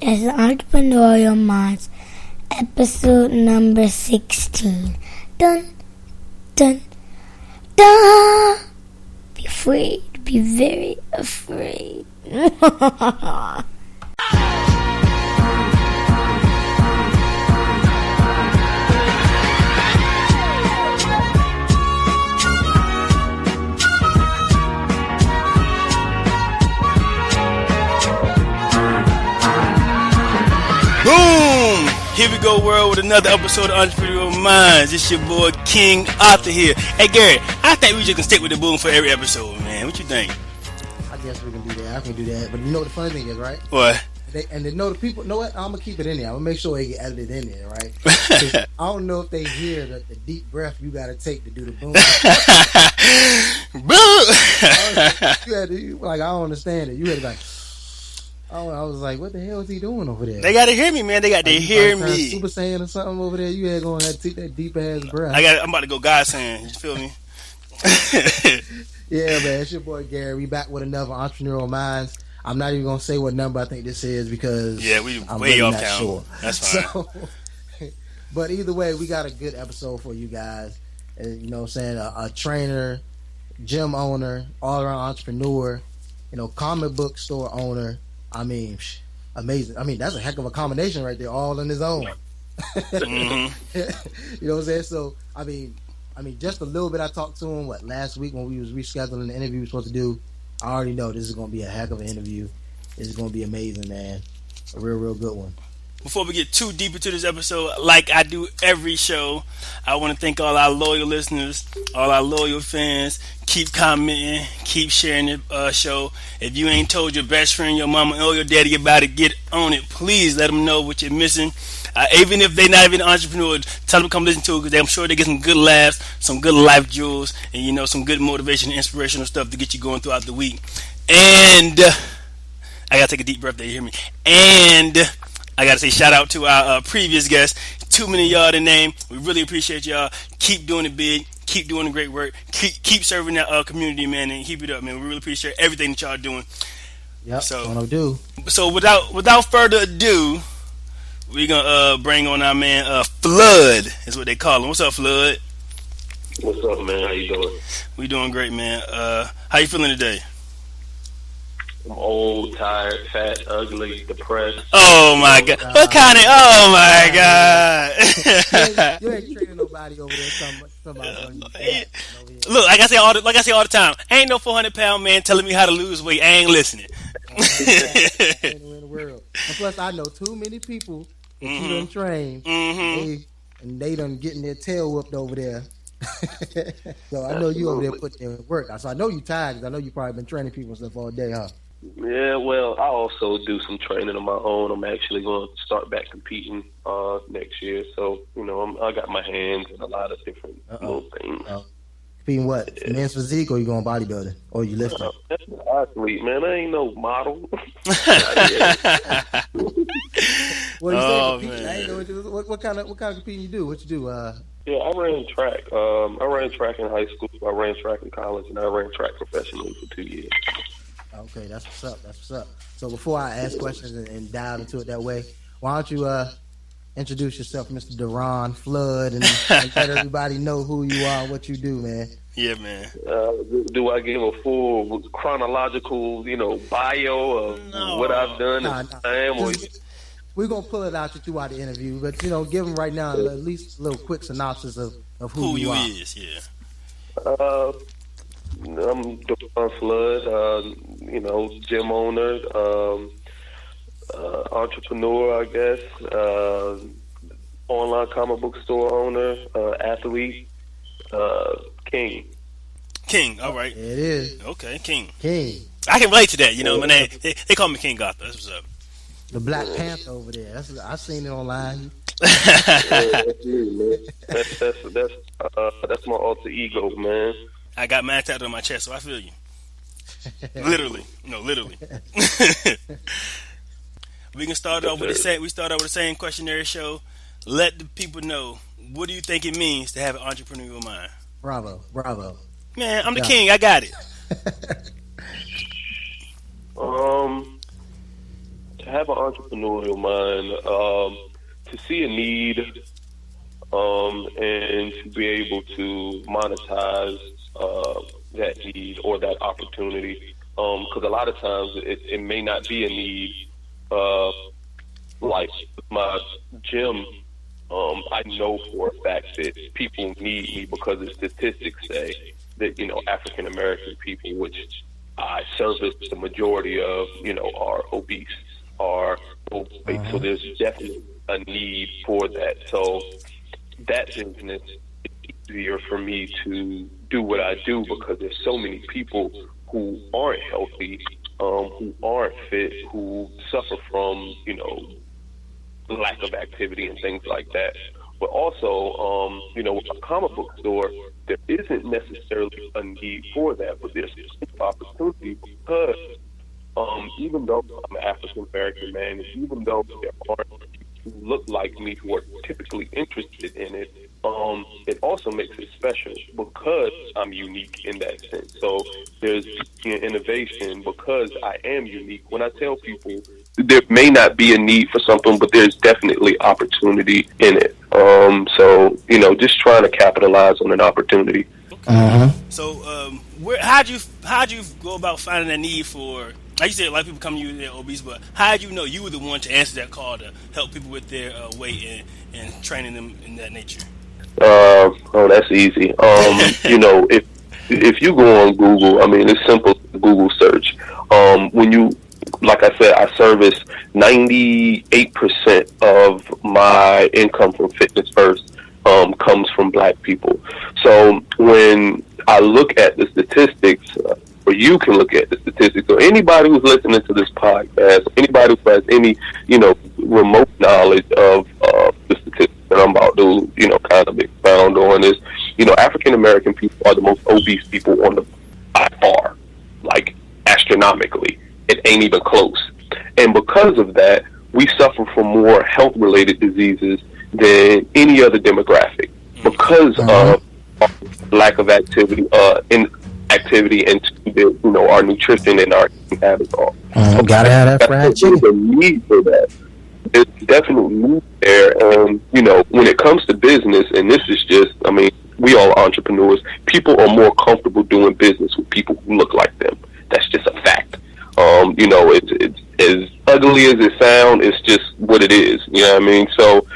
It's Entrepreneurial Minds, episode number 16. Dun, dun, dun. Be afraid. Be very afraid. Boom! Here we go, world, with another episode of Entrepreneurial Minds. It's your boy King Arthur here. Hey, Gary, I think we just can stick with the boom for every episode, man. What you think? I guess we can do that. I can do that. But you know what the funny thing is, right? What? They know the people. Know what? I'm gonna keep it in there. I'm gonna make sure it get edited in there, right? 'Cause I don't know if they hear the deep breath you gotta take to do the boom. You had to, like, I don't understand it. You had to like. Oh, I was like, what the hell is he doing over there? They gotta hear me, man. They got to hear me. Super Saiyan or something over there. You had going to take that deep ass breath. I'm about to go God Saiyan. You feel me? Yeah, man. It's your boy Gary. We back with another Entrepreneurial Minds. I'm not even gonna say what number I think this is because I'm way really off count. Sure. That's fine. So, but either way, we got a good episode for you guys. And, you know what I'm saying? A trainer, gym owner, all around entrepreneur, comic book store owner. I mean, amazing. I mean, that's a heck of a combination right there, all on his own. Mm-hmm. You know what I'm saying? So, I mean, just a little bit. I talked to him last week when we was rescheduling the interview we were supposed to do. I already know this is going to be a heck of an interview. It's going to be amazing, man. A real good one. Before we get too deep into this episode, like I do every show, I want to thank all our loyal listeners, all our loyal fans. Keep commenting, keep sharing the show. If you ain't told your best friend, your mama, or your daddy about it, get on it. Please let them know what you're missing. Even if they're not even an entrepreneur, tell them to come listen to it because I'm sure they get some good laughs, some good life jewels, and some good motivation and inspirational stuff to get you going throughout the week. And I gotta take a deep breath there, you hear me? And I gotta say shout out to our previous guests. Too many of y'all to name. We really appreciate y'all. Keep doing it big. Keep doing the great work. Keep serving that community, man, and keep it up, man. We really appreciate everything that y'all doing. Yep. So without further ado, we're gonna bring on our man Flood, is what they call him. What's up, Flood? What's up, man? How you doing? We doing great, man. How you feeling today? I'm old, tired, fat, ugly, depressed. Oh my God! What kind of? Oh my God! You ain't training nobody over there. Somebody on you. Look, like I say all the time, ain't no 400-pound man telling me how to lose weight. I ain't listening. In the world. And plus, I know too many people that you done train, and they done getting their tail whooped over there. So I know you over there putting in work. So I know you tired. 'Cause I know you probably been training people and stuff all day, huh? Yeah, well, I also do some training on my own. I'm actually going to start back competing next year. So, I got my hands in a lot of different little things. Competing what? Yeah. Men's physique, or you going bodybuilding? Or you lifting? That's an athlete, man. I ain't no model. Well, you say competing. I ain't know what kind of competing you do? What you do? Yeah, I ran track. I ran track in high school. I ran track in college, and I ran track professionally for 2 years. Okay, that's what's up. So before I ask questions and dive into it that way, why don't you introduce yourself, Mr. Derron Flood, and let everybody know who you are and what you do, man. Yeah, man. Do I give a full chronological, bio of what I've done? We're going to pull it out throughout the interview, but, give them right now at least a little quick synopsis of who you are. Is, yeah. I'm Derron Flood, gym owner, entrepreneur, I guess, online comic book store owner, athlete, king. King, all right. It is. Okay, King. I can relate to that, my name. They call me King Arthur. That's what's up. The Black Panther over there. I seen it online. That's me, man. That's my alter ego, man. I got mad tattooed on my chest, so I feel you. Literally. We can start off with the same. We start off with the same questionnaire show. Let the people know, what do you think it means to have an entrepreneurial mind? Bravo. Man, I'm the king. I got it. have an entrepreneurial mind, to see a need, and to be able to monetize that need or that opportunity. Because a lot of times it may not be a need. Like my gym, I know for a fact that people need me because the statistics say that, African American people, which I service the majority of, are obese, are overweight. So there's definitely a need for that. So that business is easier for me to do what I do because there's so many people who aren't healthy, who aren't fit, who suffer from, lack of activity and things like that. But also, with a comic book store, there isn't necessarily a need for that, but there's an opportunity because even though I'm an African American man, and even though there aren't people who look like me who are typically interested in it, it also makes it special because I'm unique in that sense. So there's innovation because I am unique. When I tell people there may not be a need for something, but there's definitely opportunity in it. So just trying to capitalize on an opportunity. So, how'd you go about finding a need for? Like you said, a lot of people come to you, they're obese, but how did you know you were the one to answer that call to help people with their weight and training them in that nature? That's easy. If you go on Google, I mean, it's simple Google search. Like I said, I service 98% of my income from Fitness First comes from Black people. So when I look at the statistics, or you can look at the statistics, or anybody who's listening to this podcast, anybody who has any, remote knowledge of the statistics that I'm about to, kind of expound on is, African American people are the most obese people on the by far, like astronomically. It ain't even close. And because of that, we suffer from more health-related diseases than any other demographic because of lack of activity, inactivity, and our nutrition and our habits. Gotta have that fried chicken. There's a need for that. There's definitely need there, and when it comes to business, and this is just, I mean, we all are entrepreneurs. People are more comfortable doing business with people who look like them. That's just a fact. It's as ugly as it sounds. It's just what it is. You know what I mean? So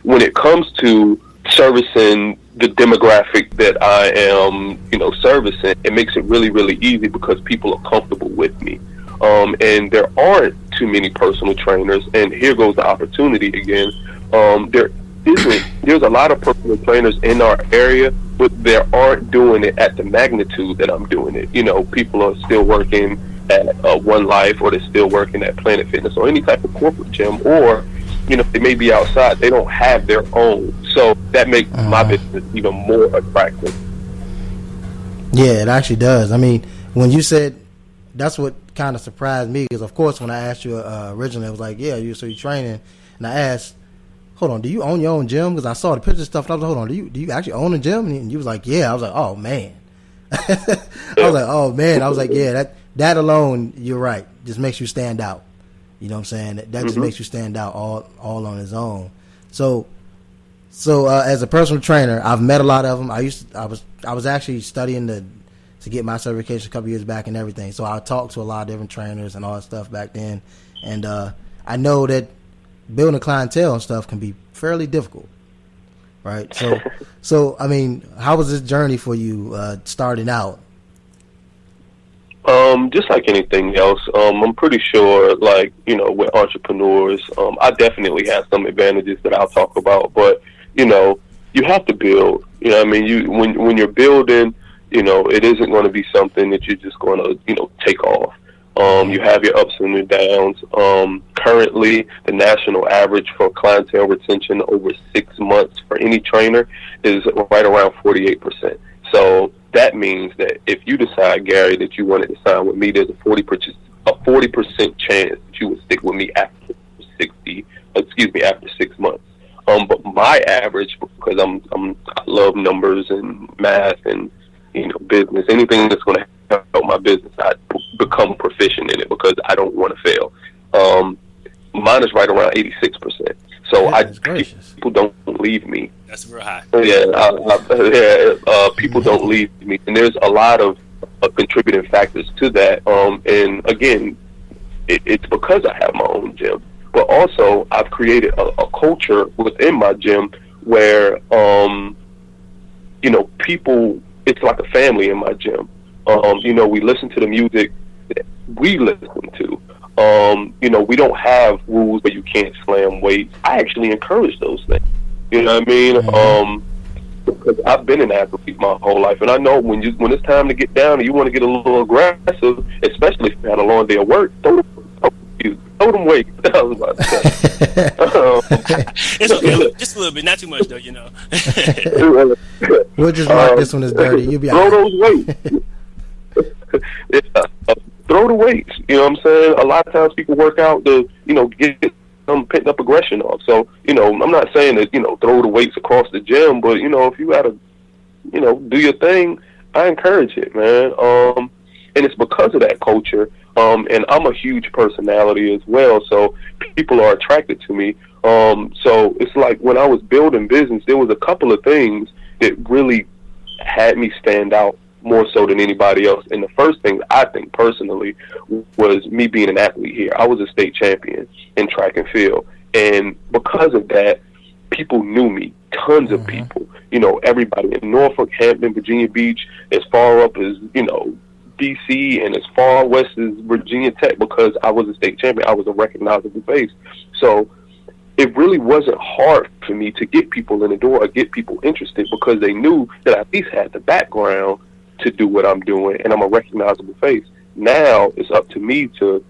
when it comes to servicing the demographic that I am, servicing, it makes it really, really easy because people are comfortable with me. And there aren't too many personal trainers. And here goes the opportunity again. There's a lot of personal trainers in our area, but they aren't doing it at the magnitude that I'm doing it. People are still working at One Life, or they're still working at Planet Fitness or any type of corporate gym, or they may be outside. They don't have their own, so that makes my business even more attractive. Yeah, it actually does. I mean, when you said, that's what kind of surprised me, because of course when I asked you originally, I was like, yeah, you're training, and I asked, hold on, do you own your own gym? Because I saw the picture stuff, and I was like, hold on, do you actually own a gym? And you was like, yeah. I was like, oh man. I was like, yeah, that alone, you're right, just makes you stand out. You know what I'm saying? That just makes you stand out all on its own. So as a personal trainer, I've met a lot of them. I was actually studying to get my certification a couple years back and everything. So I talked to a lot of different trainers and all that stuff back then. And I know that building a clientele and stuff can be fairly difficult, right? So I mean, how was this journey for you starting out? Just like anything else, I'm pretty sure, like, with entrepreneurs, I definitely have some advantages that I'll talk about, but, you have to build, I mean, when you're building, it isn't going to be something that you're just going to, take off. You have your ups and your downs. Currently, the national average for clientele retention over 6 months for any trainer is right around 48%. So that means that if you decide, Gary, that you wanted to sign with me, there's a 40% chance that you would stick with me after 6 months. But my average, because I love numbers and math and business, anything that's going to help my business, I become proficient in it because I don't want to fail. mine is right around 86%. So people don't leave me. That's real high. People don't leave me, and there's a lot of contributing factors to that. And again, it's because I have my own gym, but also I've created a culture within my gym where people. It's like a family in my gym. We listen to the music that we listen to. We don't have rules where you can't slam weights. I actually encourage those things. You know what I mean? Because I've been an athlete my whole life, and I know when it's time to get down and you want to get a little aggressive, especially if you had a long day of work, throw them weights. I was about to say. It's okay, look, just a little bit, not too much though. We'll just mark this one as dirty. You'll be throw those weights. Throw the weights. You know what I'm saying? A lot of times people work out to get some pent up aggression off. So I'm not saying that throw the weights across the gym, but if you gotta do your thing, I encourage it, man. And it's because of that culture. And I'm a huge personality as well, so people are attracted to me. So it's like when I was building business, there was a couple of things that really had me stand out more so than anybody else. And the first thing I think personally was me being an athlete here. I was a state champion in track and field. And because of that, people knew me, tons of people. Everybody in Norfolk, Hampton, Virginia Beach, as far up as, DC and as far west as Virginia Tech, because I was a state champion. I was a recognizable face. So it really wasn't hard for me to get people in the door or get people interested, because they knew that I at least had the background to do what I'm doing, and I'm a recognizable face. Now it's up to me to,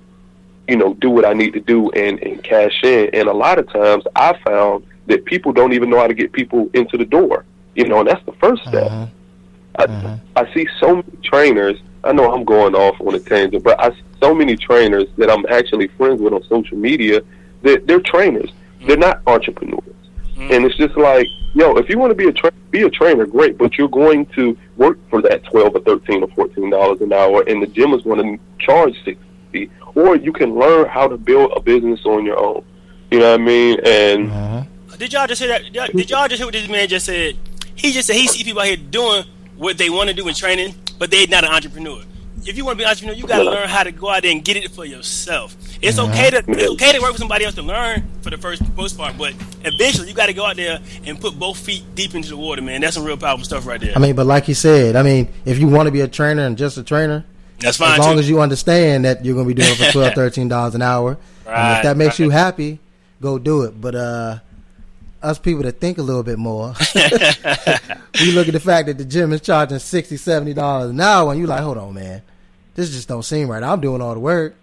do what I need to do and cash in. And a lot of times I found that people don't even know how to get people into the door, and that's the first step. I see so many trainers. I know I'm going off on a tangent, but I see so many trainers that I'm actually friends with on social media that they're trainers. They're not entrepreneurs. And it's just like, if you want to be a trainer, great, but you're going to work for that $12 or $13 or $14 an hour, and the gym is going to charge $60. Or you can learn how to build a business on your own. You know what I mean? And did y'all just hear that? Did y'all just hear what this man just said? He just said he see people out here doing what they want to do in training, but they're not an entrepreneur. If you want to be an entrepreneur, you got to learn how to go out there and get it for yourself. It's okay to work with somebody else to learn for the most part, but eventually you got to go out there and put both feet deep into the water, man. That's some real powerful stuff right there. But like you said, if you want to be a trainer and just a trainer, that's fine. As long as you understand that you're going to be doing it for $12, $13 an hour, and if that makes you happy, go do it. But us people that think a little bit more, we look at the fact that the gym is charging $60, $70 an hour, and you like, hold on, man, this just don't seem right. I'm doing all the work.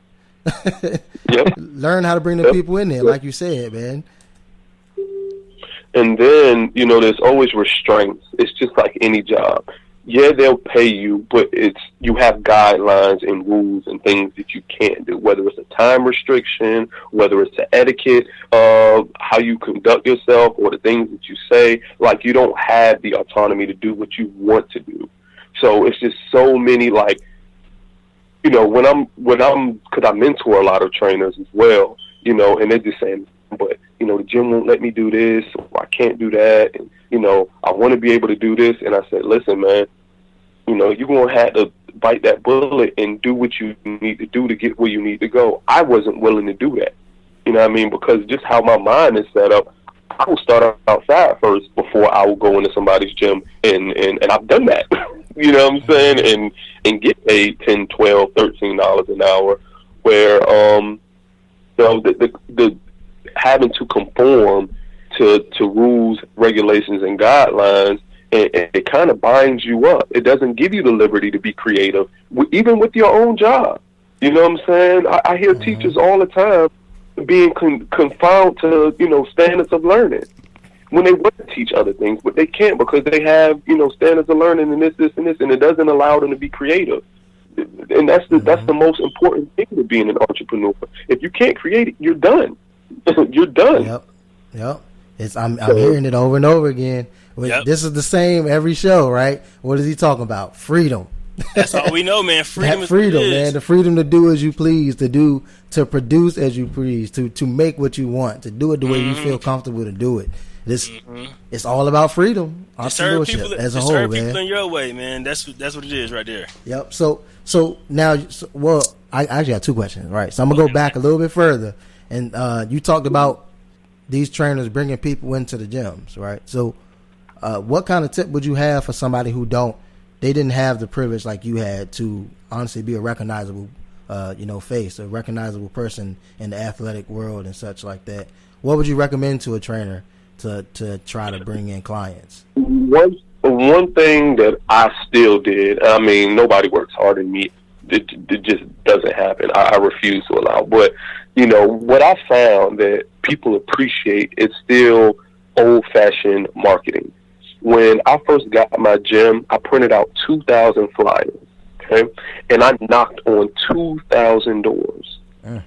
Learn how to bring the people in there, like you said, man. And then, there's always restraints. It's just like any job. Yeah, they'll pay you, but you have guidelines and rules and things that you can't do, whether it's a time restriction, whether it's the etiquette of how you conduct yourself or the things that you say. Like, you don't have the autonomy to do what you want to do. So it's just so many, like, because I mentor a lot of trainers as well, and they're just saying, but, the gym won't let me do this, or I can't do that, and, I want to be able to do this. And I said, listen, man, you're going to have to bite that bullet and do what you need to do to get where you need to go. I wasn't willing to do that, because just how my mind is set up, I will start outside first before I will go into somebody's gym, and I've done that. You know what I'm saying? And get paid $10, $12, $13 an hour, where the having to conform to rules, regulations, and guidelines, and it kind of binds you up. It doesn't give you the liberty to be creative, even with your own job. You know what I'm saying? I hear teachers all the time being confined to standards of learning, when they want to teach other things, but they can't because they have, standards of learning and this, and it doesn't allow them to be creative. And that's the most important thing to being an entrepreneur. If you can't create it, you're done. You're done. Yep. I'm hearing it over and over again. This is the same every show, right? What is he talking about? Freedom. That's all we know, man. Freedom That freedom, is man. The freedom to do as you please, to produce as you please, to make what you want, to do it the way you feel comfortable to do it. It's all about freedom, entrepreneurship as a whole, man. Serve people in your way, man. That's what it is right there. Yep. So now, I actually got two questions, right? So I'm gonna go back a little bit further, and you talked about these trainers bringing people into the gyms, right? So, what kind of tip would you have for somebody who didn't have the privilege like you had to honestly be a recognizable, face, a recognizable person in the athletic world and such like that? What would you recommend to a trainer to try to bring in clients? One thing that I still did, I mean, nobody works harder than me. It just doesn't happen. I refuse to allow. But, what I found that people appreciate is still old-fashioned marketing. When I first got my gym, I printed out 2,000 flyers, okay? And I knocked on 2,000 doors.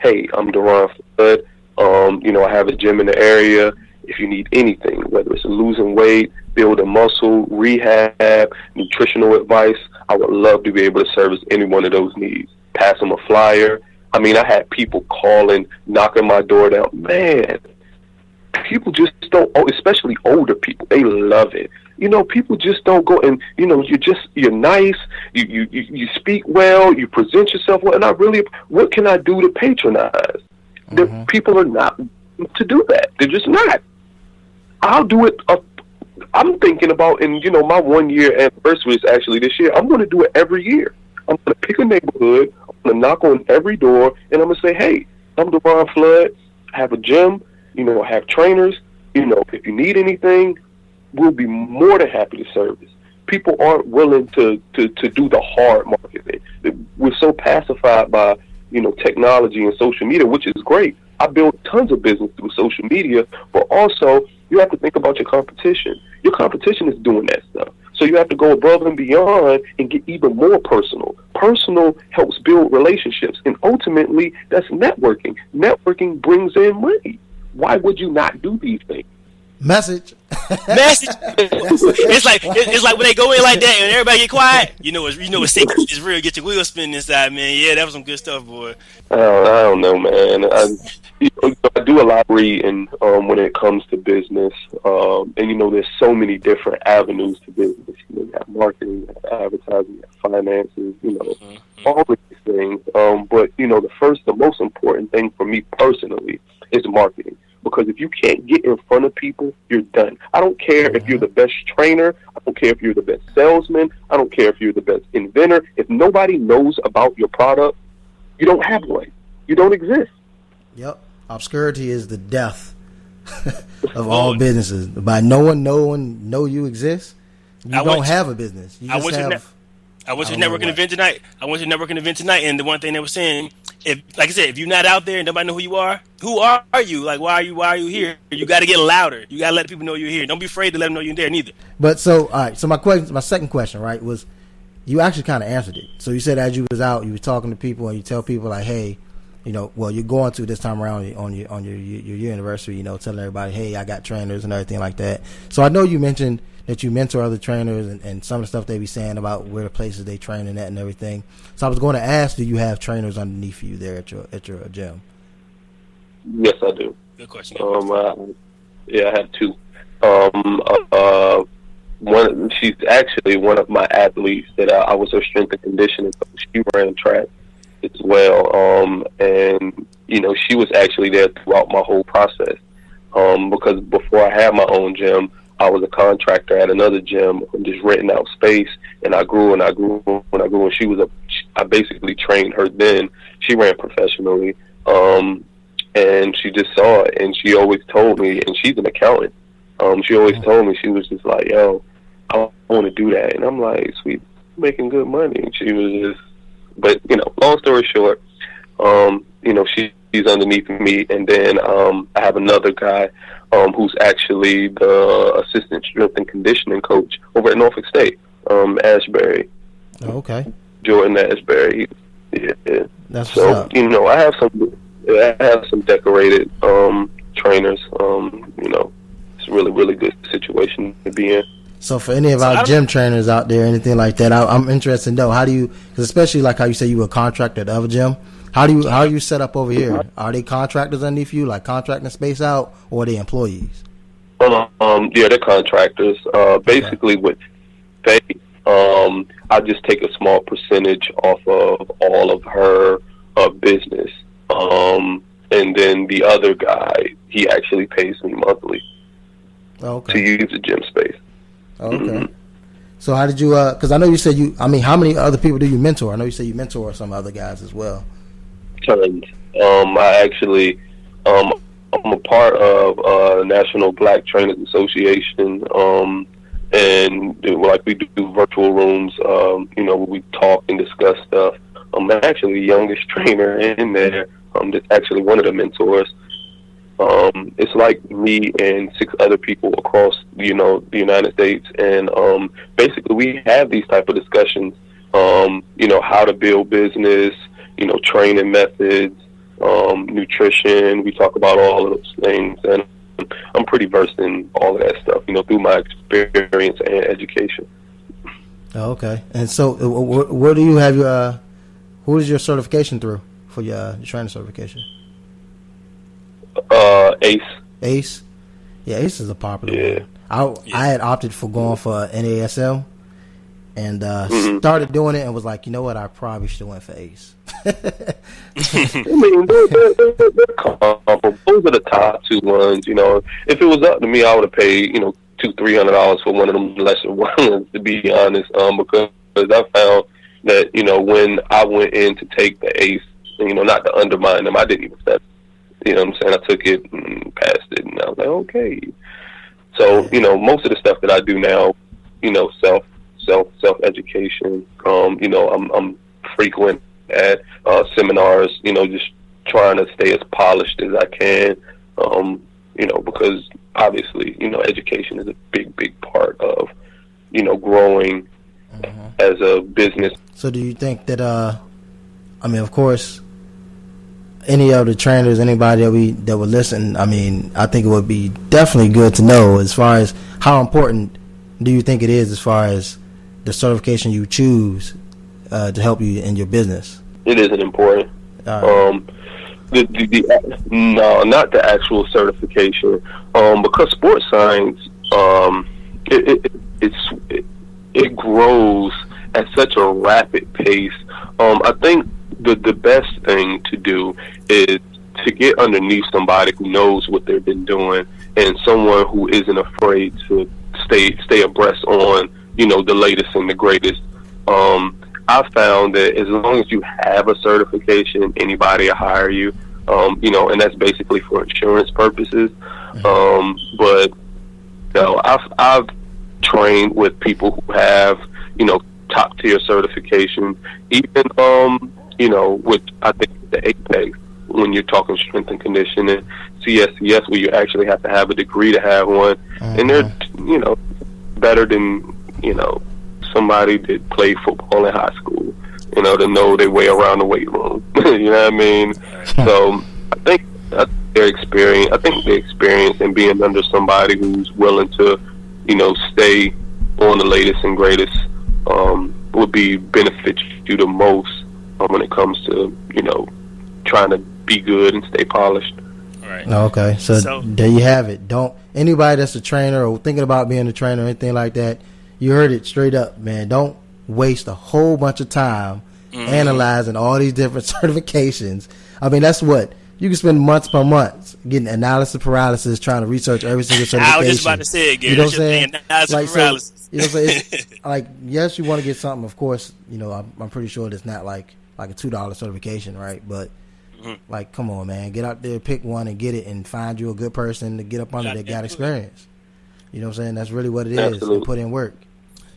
Hey, I'm Derron Flood. I have a gym in the area. If you need anything, whether it's losing weight, building muscle, rehab, nutritional advice, I would love to be able to service any one of those needs. Pass them a flyer. I mean, I had people calling, knocking my door down. Man, people just don't, especially older people, they love it. People just don't go and, you're nice, you speak well, you present yourself well, and what can I do to patronize? The people are not to do that. They're just not. I'll do it. I'm thinking about, my 1 year anniversary is actually this year. I'm going to do it every year. I'm going to pick a neighborhood. I'm going to knock on every door, and I'm going to say, hey, I'm Derron Flood. I have a gym. I have trainers. If you need anything, we'll be more than happy to service. People aren't willing to do the hard marketing. We're so pacified by, technology and social media, which is great. I built tons of business through social media, but also you have to think about your competition. Your competition is doing that stuff. So you have to go above and beyond and get even more personal. Personal helps build relationships, and ultimately that's networking. Networking brings in money. Why would you not do these things? Message. It's like when they go in like that and everybody get quiet. It's safe. It's real. Get your wheels spinning inside, man. Yeah, that was some good stuff, boy. I don't know, man. I do a lot of reading when it comes to business, and there's so many different avenues to business. You have marketing, you have advertising, you have finances, all of these things. But the most important thing for me personally is marketing. Because if you can't get in front of people, you're done. I don't care if you're the best trainer. I don't care if you're the best salesman. I don't care if you're the best inventor. If nobody knows about your product, you don't have one. You don't exist. Yep. Obscurity is the death of all businesses. By no one know you exist, you don't have a business. You just have... I went to the networking event tonight, and the one thing they were saying, if you're not out there and nobody know who are you? Like, why are you here? You got to get louder. You got to let people know you're here. Don't be afraid to let them know you're there neither. But all right. So my second question, right, was you actually kind of answered it. So you said as you was out, you were talking to people, and you tell people like, hey, you're going to this time around on your year anniversary, telling everybody, hey, I got trainers and everything like that. So I know you mentioned that you mentor other trainers and some of the stuff they be saying about where the places they training at and everything. So I was going to ask, do you have trainers underneath you there at your gym? Yes, I do. Good question. I have two. She's actually one of my athletes that I was her strength and conditioning coach. She ran track as well, and she was actually there throughout my whole process. Because before I had my own gym, I was a contractor at another gym and just renting out space, and I grew and I grew and I grew. And I basically trained her then. She ran professionally, and she just saw it, and she always told me, and she's an accountant. She always told me, she was just like, yo, I want to do that. And I'm like, sweet, making good money. And she was just, but, long story short, she's underneath me. And then I have another guy who's actually the assistant strength and conditioning coach over at Norfolk State, Ashbury. Oh, okay. Jordan Ashbury. Yeah. That's so, what's up. I have some decorated trainers. It's a really, really good situation to be in. So for any of our gym trainers out there, anything like that, I'm interested to know, how do you, because especially like how you say you were a contractor at the other gym, how are you set up over here? Are they contractors underneath you, like contracting space out, or are they employees? Yeah, they're contractors. Basically with Faith, I just take a small percentage off of all of her business. And then the other guy, he actually pays me monthly to use the gym space. Okay. Mm-hmm. So how did you, because I know you said how many other people do you mentor? I know you said you mentor some other guys as well. Tons. I actually, I'm a part of National Black Trainers Association, and like we do virtual rooms, where we talk and discuss stuff. I'm actually the youngest trainer in there. That's actually one of the mentors. It's like me and 6 other people across, the United States, and basically we have these type of discussions. How to build business, training methods, nutrition. We talk about all of those things, and I'm pretty versed in all of that stuff, through my experience and education. Okay. And so, where do you have your? Who is your certification through for your training certification? ACE. ACE? Yeah, ACE is a popular one. I had opted for going for NASM and started doing it and was like, you know what, I probably should have went for ACE. I mean, they're comparable. Those are the top 2 ones. If it was up to me, I would have paid, $200-$300 for one of them lesser ones, to be honest, because I found that, when I went in to take the ACE, not to undermine them, I didn't even study. You know what I'm saying? I took it and passed it, and I was like, okay. So, most of the stuff that I do now, self education. I'm frequent at seminars. Just trying to stay as polished as I can. Because obviously, education is a big part of, growing as a business. So, do you think that? Of course, any of the trainers, anybody that would listen, I think it would be definitely good to know as far as how important do you think it is as far as the certification you choose to help you in your business? It isn't important. No, not the actual certification, because sports science, it grows at such a rapid pace. I think the best thing to do is to get underneath somebody who knows what they've been doing, and someone who isn't afraid to stay abreast on, the latest and the greatest. I found that as long as you have a certification, anybody will hire you, and that's basically for insurance purposes. But I've trained with people who have, top tier certification, even with, I think, the Apex, when you're talking strength and conditioning, CSCS, where you actually have to have a degree to have one, and they're, better than, somebody that played football in high school, to know their way around the weight room. You know what I mean? So I think their experience, and being under somebody who's willing to, stay on the latest and greatest, would be benefit you the most when it comes to, trying to be good and stay polished. Right. Okay, so there you have it. Don't anybody that's a trainer or thinking about being a trainer or anything like that, you heard it straight up, man. Don't waste a whole bunch of time analyzing all these different certifications. That's what you can spend months per month getting analysis paralysis trying to research every single certification. I was just about to say it, Gary. You know what I'm saying? Analysis paralysis. So, it's like, yes, you want to get something. Of course, I'm pretty sure it's not like a $2 certification, right? But like, come on, man, get out there, pick one, and get it, and find you a good person to get up under that got experience. You know what I'm saying? That's really what it is. Absolutely. And put in work.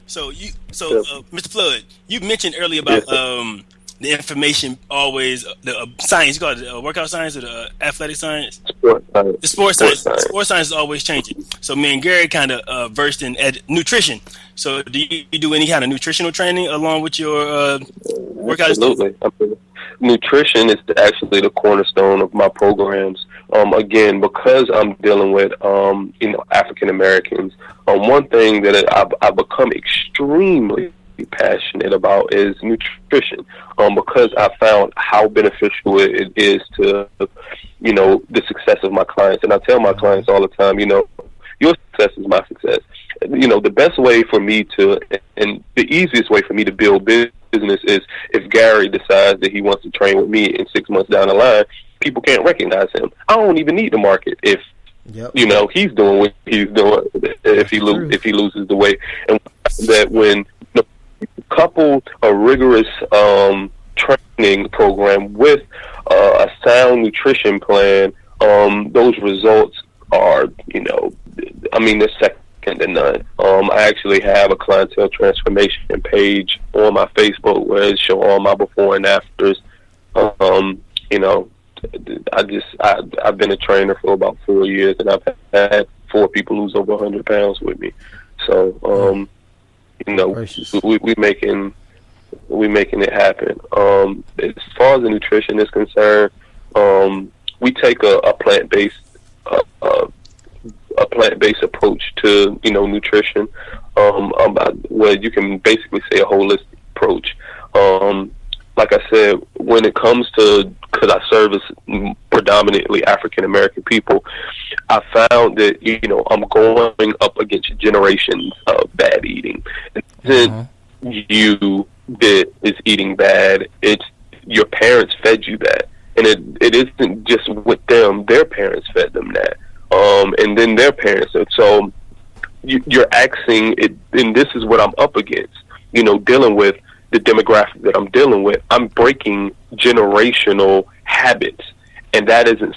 So Mr. Flood, you mentioned earlier about the information always the science. You call it workout science or the athletic science? Sports science. The sports science. Sports science is always changing. So me and Gary kind of versed in nutrition. So do you do any kind of nutritional training along with your workout? Absolutely. Nutrition is actually the cornerstone of my programs. again, because I'm dealing with, African Americans, one thing that I've become extremely passionate about is nutrition, because I found how beneficial it is to, the success of my clients. And I tell my clients all the time, your success is my success. The best way for me to, and the easiest way for me to build business is if Gary decides that he wants to train with me in 6 months down the line, people can't recognize him. I don't even need to market if, he's doing what he's doing, if he loses the weight. And that when you couple a rigorous training program with a sound nutrition plan, those results are, they're second to none. I actually have a clientele transformation page on my Facebook where it shows all my before and afters. I've been a trainer for about 4 years, and I've had 4 people lose over 100 pounds with me. So, we making it happen. As far as the nutrition is concerned, we take a plant-based approach to nutrition, where you can basically say a holistic approach. Like I said, when it comes to, because I service predominantly African American people, I found that I'm going up against generations of bad eating. It isn't you that is eating bad; it's your parents fed you that, and it isn't just with them; their parents fed them that. And then their parents. And so you're asking it, and this is what I'm up against, dealing with the demographic that I'm dealing with. I'm breaking generational habits, and that isn't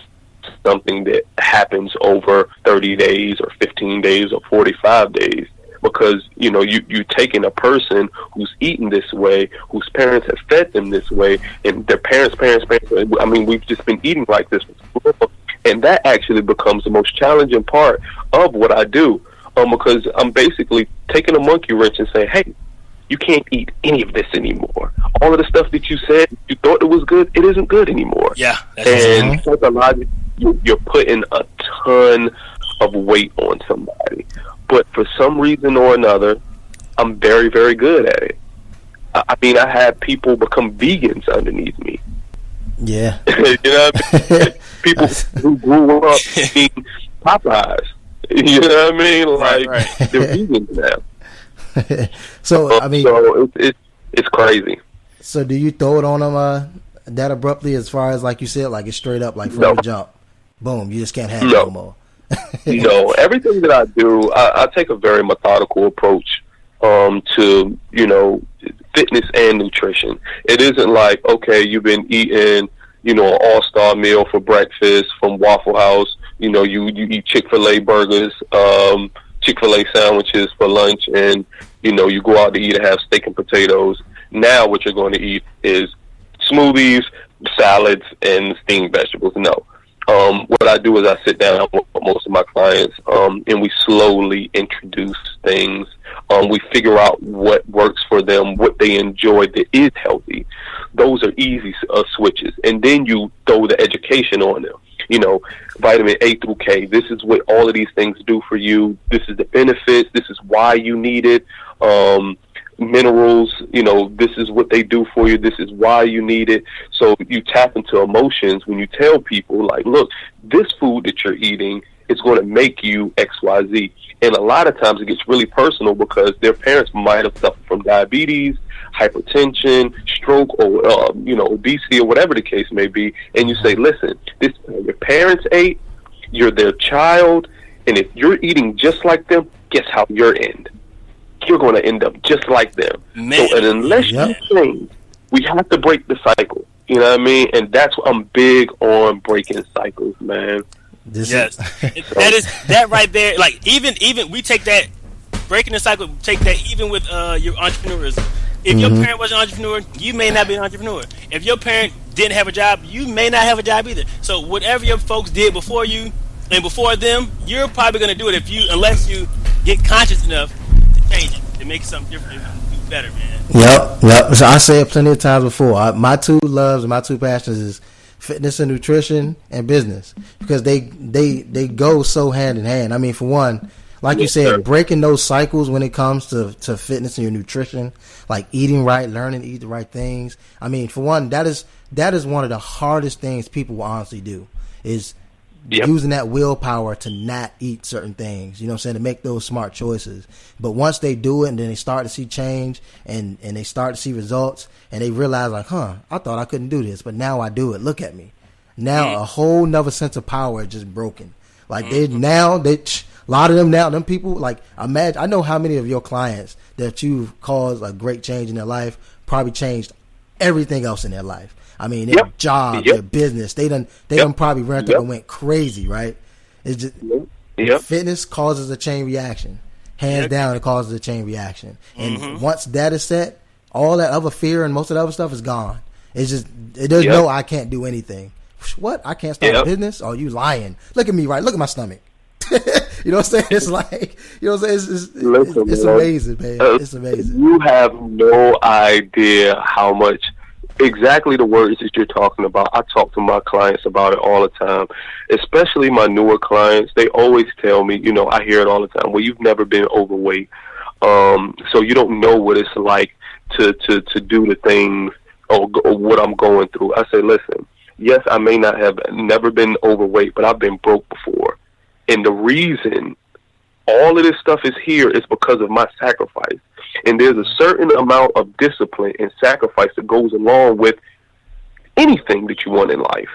something that happens over 30 days or 15 days or 45 days, because, you're taking a person who's eaten this way, whose parents have fed them this way, and their parents, we've just been eating like this. And that actually becomes the most challenging part of what I do, because I'm basically taking a monkey wrench and saying, hey, you can't eat any of this anymore. All of the stuff that you said you thought it was good, it isn't good anymore. Yeah. And psychologically, you're putting a ton of weight on somebody. But for some reason or another, I'm very, very good at it. I had people become vegans underneath me. Yeah. You know what I mean? People who grew up eating Popeyes. You know what I mean? Like, right. They're vegans now. So it's crazy. So do you throw it on them that abruptly, as far as, like you said, like it's straight up, like from the jump, boom, you just can't have it no more? No, everything that I do, I take a very methodical approach to fitness and nutrition. It isn't like, okay, you've been eating an all-star meal for breakfast from Waffle House, you eat Chick-fil-A burgers, Chick-fil-A sandwiches for lunch, and you go out to eat and have steak and potatoes. Now what you're going to eat is smoothies, salads, and steamed vegetables. No. What I do is I sit down with most of my clients, and we slowly introduce things. We figure out what works for them, what they enjoy that is healthy. Those are easy switches. And then you throw the education on them. Vitamin A through K, this is what all of these things do for you. This is the benefits. This is why you need it. Minerals, this is what they do for you. This is why you need it. So you tap into emotions when you tell people, like, look, this food that you're eating is going to make you X, Y, Z. And a lot of times it gets really personal because their parents might have suffered from diabetes, hypertension, stroke, or obesity, or whatever the case may be. And you say, listen, this is how your parents ate, you're their child, and if you're eating just like them, guess how you're end. You're going to end up just like them. Man. So, and unless you change, we have to break the cycle. You know what I mean? And that's what I'm big on, breaking cycles, man. Yes, that right there. Like even we take that, breaking the cycle. Take that even with your entrepreneurism. If your parent was an entrepreneur, you may not be an entrepreneur. If your parent didn't have a job, you may not have a job either. So whatever your folks did before you and before them, you're probably going to do it unless you get conscious enough to change it, to make something different, and do better, man. Yep. So I said plenty of times before, my two loves and my two passions is fitness and nutrition and business, because they go so hand in hand. I mean, for one, like you said, breaking those cycles when it comes to fitness and your nutrition, like eating right, learning to eat the right things. I mean, for one, that is one of the hardest things people will honestly do, is using that willpower to not eat certain things, you know what I'm saying, to make those smart choices. But once they do it and then they start to see change and they start to see results and they realize like, I thought I couldn't do this, but now I do it. Look at me. Now a whole nother sense of power is just broken. Like a lot of them now, them people, like, imagine, I know how many of your clients that you've caused a great change in their life probably changed everything else in their life. I mean, their job, their business, they done probably ramped up and went crazy, right? It's just fitness causes a chain reaction. Hands down, it causes a chain reaction. And once that is set, all that other fear and most of the other stuff is gone. It's just, there's no, I can't do anything. What? I can't start a business? Oh, you lying. Look at me, right? Look at my stomach. You know what I'm saying? It's like, you know what I'm saying? It's amazing, man. It's amazing. You have no idea how much, exactly the words that you're talking about. I talk to my clients about it all the time, especially my newer clients. They always tell me, you know, I hear it all the time, well, you've never been overweight, so you don't know what it's like to do the things or what I'm going through. I say, listen, yes, I may not have never been overweight, but I've been broke before. And the reason all of this stuff is here is because of my sacrifice. And there's a certain amount of discipline and sacrifice that goes along with anything that you want in life.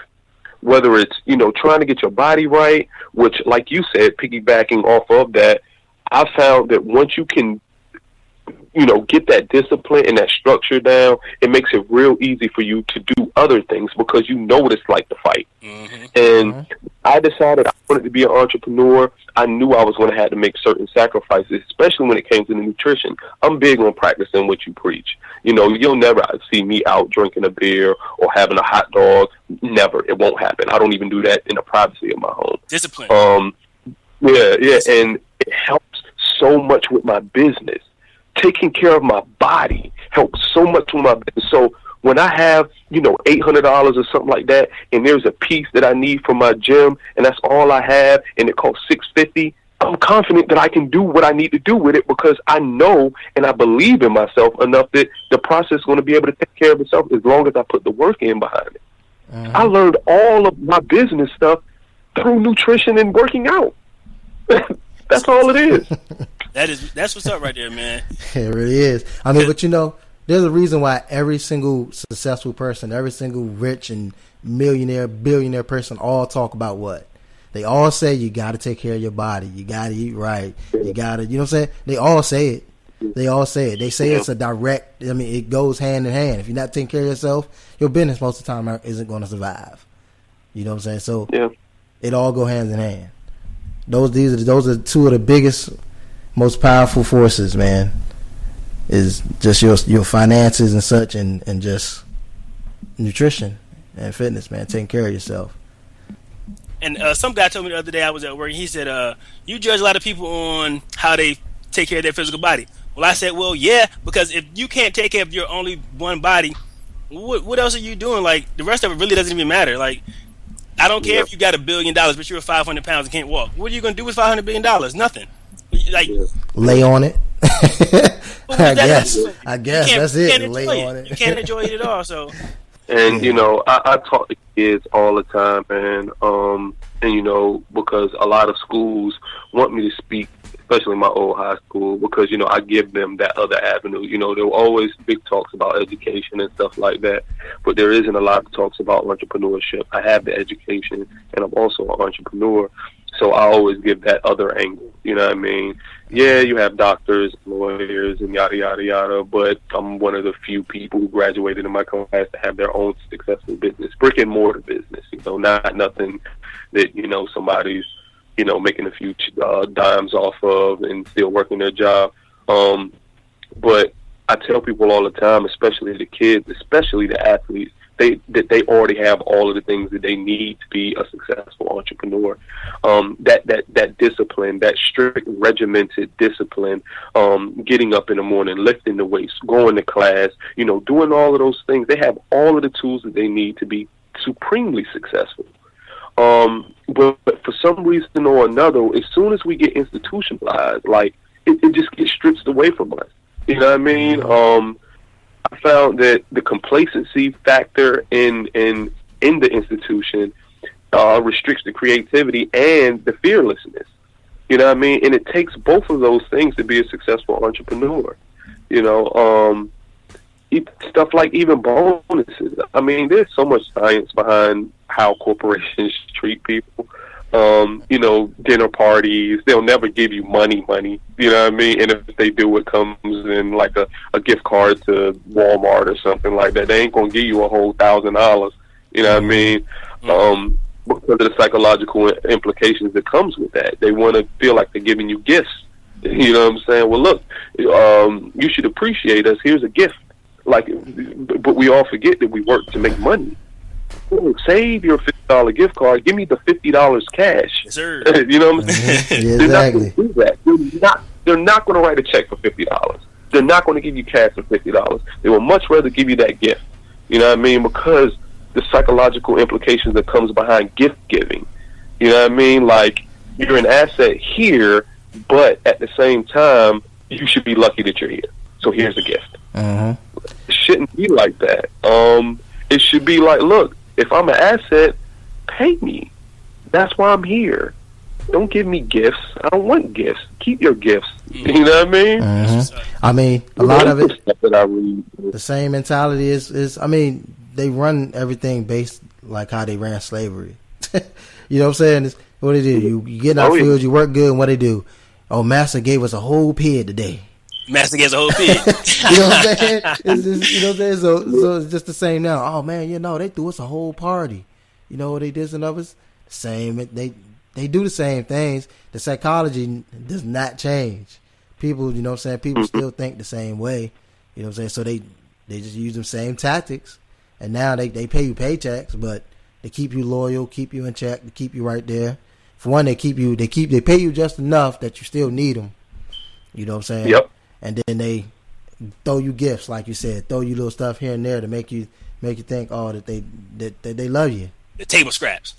Whether it's, you know, trying to get your body right, which, like you said, piggybacking off of that, I found that once you can, you know, get that discipline and that structure down, it makes it real easy for you to do other things because you know what it's like to fight. And I decided I wanted to be an entrepreneur. I knew I was going to have to make certain sacrifices, especially when it came to the nutrition. I'm big on practicing what you preach. You know, you'll never see me out drinking a beer or having a hot dog. Never. It won't happen. I don't even do that in the privacy of my home. Discipline. And it helps so much with my business. Taking care of my body helps so much with my business. So when I have, you know, $800 or something like that, and there's a piece that I need for my gym, and that's all I have, and it costs $650, I'm confident that I can do what I need to do with it because I know and I believe in myself enough that the process is going to be able to take care of itself as long as I put the work in behind it. I learned all of my business stuff through nutrition and working out. That's all it is. That's what's up right there, man. It really is. I mean, but you know, there's a reason why every single successful person, every single rich and millionaire, billionaire person all talk about what? They all say you got to take care of your body. You got to eat right. You got to, you know what I'm saying? They all say it. They all say it. They say it's a direct, I mean, it goes hand in hand. If you're not taking care of yourself, your business most of the time isn't going to survive. You know what I'm saying? So it all go hand in hand. Those are two of the biggest, most powerful forces, man, is just your finances and such, and just nutrition and fitness, man, taking care of yourself. And some guy told me the other day, I was at work, he said, you judge a lot of people on how they take care of their physical body. Well, I said, well, yeah, because if you can't take care of your only one body, what else are you doing? Like, the rest of it really doesn't even matter. Like, I don't care if you got $1 billion, but you're 500 pounds and can't walk. What are you going to do with $500 billion? Nothing. Like, lay on it. I guess that's it. Lay on it. You can't enjoy it at all. So, and you know, I talk to kids all the time, and you know, because a lot of schools want me to speak, especially my old high school, because you know I give them that other avenue. You know, there were always big talks about education and stuff like that, but there isn't a lot of talks about entrepreneurship. I have the education, and I'm also an entrepreneur. So I always give that other angle, you know what I mean? Yeah, you have doctors, lawyers, and yada, yada, yada, but I'm one of the few people who graduated in my class to have their own successful business, brick and mortar business, you know, not nothing that, you know, somebody's, you know, making a few dimes off of and still working their job. But I tell people all the time, especially the kids, especially the athletes, that they already have all of the things that they need to be a successful entrepreneur. That discipline, that strict regimented discipline, getting up in the morning, lifting the weights, going to class, you know, doing all of those things. They have all of the tools that they need to be supremely successful. But for some reason or another, as soon as we get institutionalized, like it just gets stripped away from us. You know what I mean? I found that the complacency factor in the institution restricts the creativity and the fearlessness. You know what I mean? And it takes both of those things to be a successful entrepreneur. You know, stuff like even bonuses. I mean, there's so much science behind how corporations treat people. You know, dinner parties, they'll never give you money. You know what I mean? And if they do, it comes in like a gift card to Walmart or something like that. They ain't going to give you a whole $1,000. You know what I mean? Because of the psychological implications that comes with that. They want to feel like they're giving you gifts. You know what I'm saying? Well, look, you should appreciate us. Here's a gift. Like, but we all forget that we work to make money. Save your $50 gift card. Give me the $50 cash. Yes, sir. You know what I'm saying? Yeah, They're not exactly. going to do that. They're not going to write a check for $50. They're not going to give you cash for $50. They will much rather give you that gift. You know what I mean? Because the psychological implications that comes behind gift giving. You know what I mean? Like, you're an asset here, but at the same time, you should be lucky that you're here. So here's a gift. It shouldn't be like that. It should be like, look, if I'm an asset, pay me. That's why I'm here. Don't give me gifts. I don't want gifts. Keep your gifts. You know what I mean? I mean, a lot of it, that I read. the same mentality is, I mean, they run everything based like how they ran slavery. You know what I'm saying? It's what they do. You get in our fields, you work good, and what they do? Oh, master gave us a whole pig today. Master gets a whole pig. You know what I'm saying? It's just, you know what I'm saying? So it's just the same now. Oh man, you know, they threw us a whole party. You know what they did to us? Same. They do the same things. The psychology does not change. People, you know what I'm saying? People still think the same way. You know what I'm saying? So they just use the same tactics, and now they pay you paychecks, but they keep you loyal, keep you in check, they keep you right there. For one, they pay you just enough that you still need them. You know what I'm saying? Yep. And then they throw you gifts, like you said, throw you little stuff here and there to make you think, oh, that they love you. The table scraps.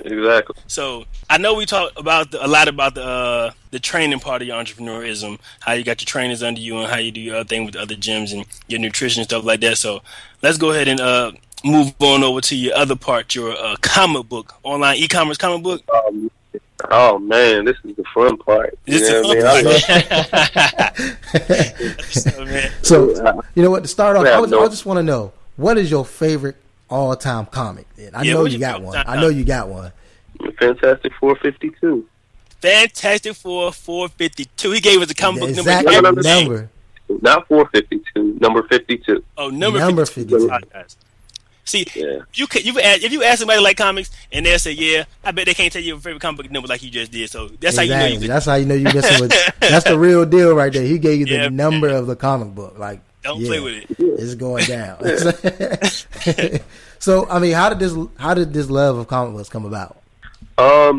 Exactly. So I know we talk about a lot about the training part of your entrepreneurism, how you got your trainers under you, and how you do your other thing with the other gyms and your nutrition and stuff like that. So let's go ahead and move on over to your other part, your comic book, online e-commerce comic book. Oh man, this is the fun part. So you know what? To start off, I just want to know, what is your favorite all-time comic? I know you got one. I know you got one. Fantastic 452. Fantastic Four 452. He gave us a comic book exact number. Not 452. Number 52. Oh, number 52. See, if you ask somebody like comics and they'll say, yeah, I bet they can't tell you a favorite comic book number like you just did. So that's how you know you. That's how you know you messing with. That's the real deal right there. He gave you the number of the comic book. Like, don't play with it. It's going down. So, I mean, how did this love of comic books come about?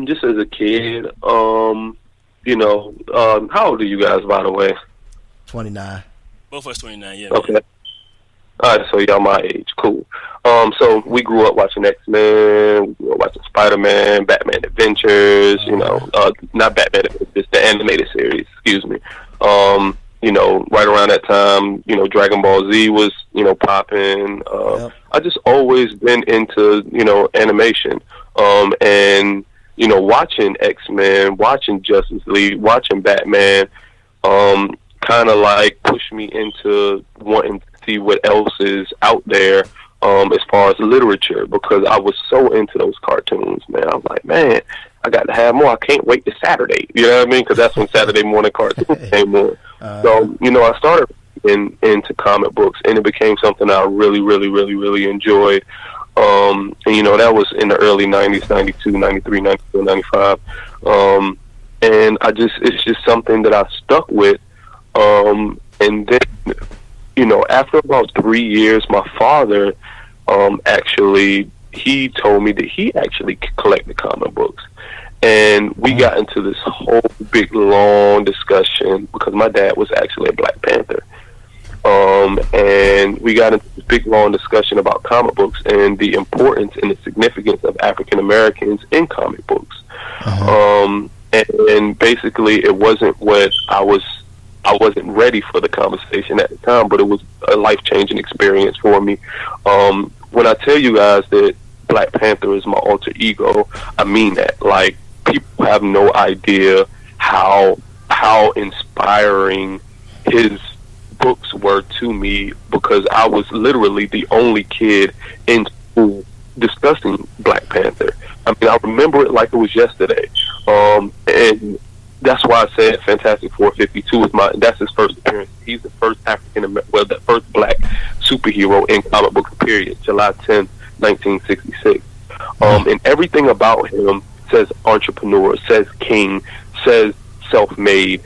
Just as a kid, you know, how old are you guys, by the way? 29. Both of us 29. Yeah. Okay. All right, so y'all my age. Cool. So we grew up watching X-Men, we grew up watching Spider-Man, Batman Adventures, you know, not Batman Adventures, the animated series, excuse me. You know, right around that time, you know, Dragon Ball Z was, you know, popping. I just always been into, you know, animation. And, you know, watching X-Men, watching Justice League, watching Batman, kind of like pushed me into wanting to see what else is out there as far as literature, because I was so into those cartoons, man. I was like, man, I got to have more. I can't wait to Saturday. You know what I mean? Because that's when Saturday morning cartoons came on. So, you know, I started into comic books, and it became something I really, really, really, really enjoyed. And, you know, that was in the early 90s, 92, 93, 94, 95. And it's just something that I stuck with. And then, you know, after about 3 years, my father actually, he told me that he actually collected comic books. And we got into this whole big, long discussion because my dad was actually a Black Panther. And we got into this big long discussion about comic books and the importance and the significance of African Americans in comic books. And basically, it wasn't what I wasn't ready for the conversation at the time, but it was a life-changing experience for me. When I tell you guys that Black Panther is my alter ego, I mean that. Like, people have no idea how inspiring his books were to me, because I was literally the only kid in school discussing Black Panther. I mean, I remember it like it was yesterday. And that's why I said Fantastic Four 52 is that's his first appearance. He's the first the first black superhero in comic books, period. July 10th, 1966. And everything about him says entrepreneur, says king, says self-made,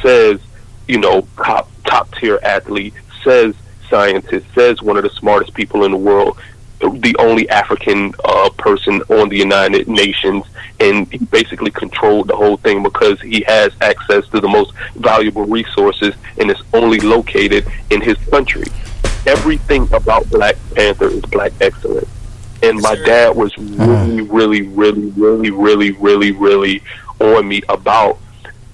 says, you know, top tier athlete, says scientist, says one of the smartest people in the world, the only African person on the United Nations, and he basically controlled the whole thing because he has access to the most valuable resources, and it's only located in his country. Everything about Black Panther is black excellence. And my dad was really on me about,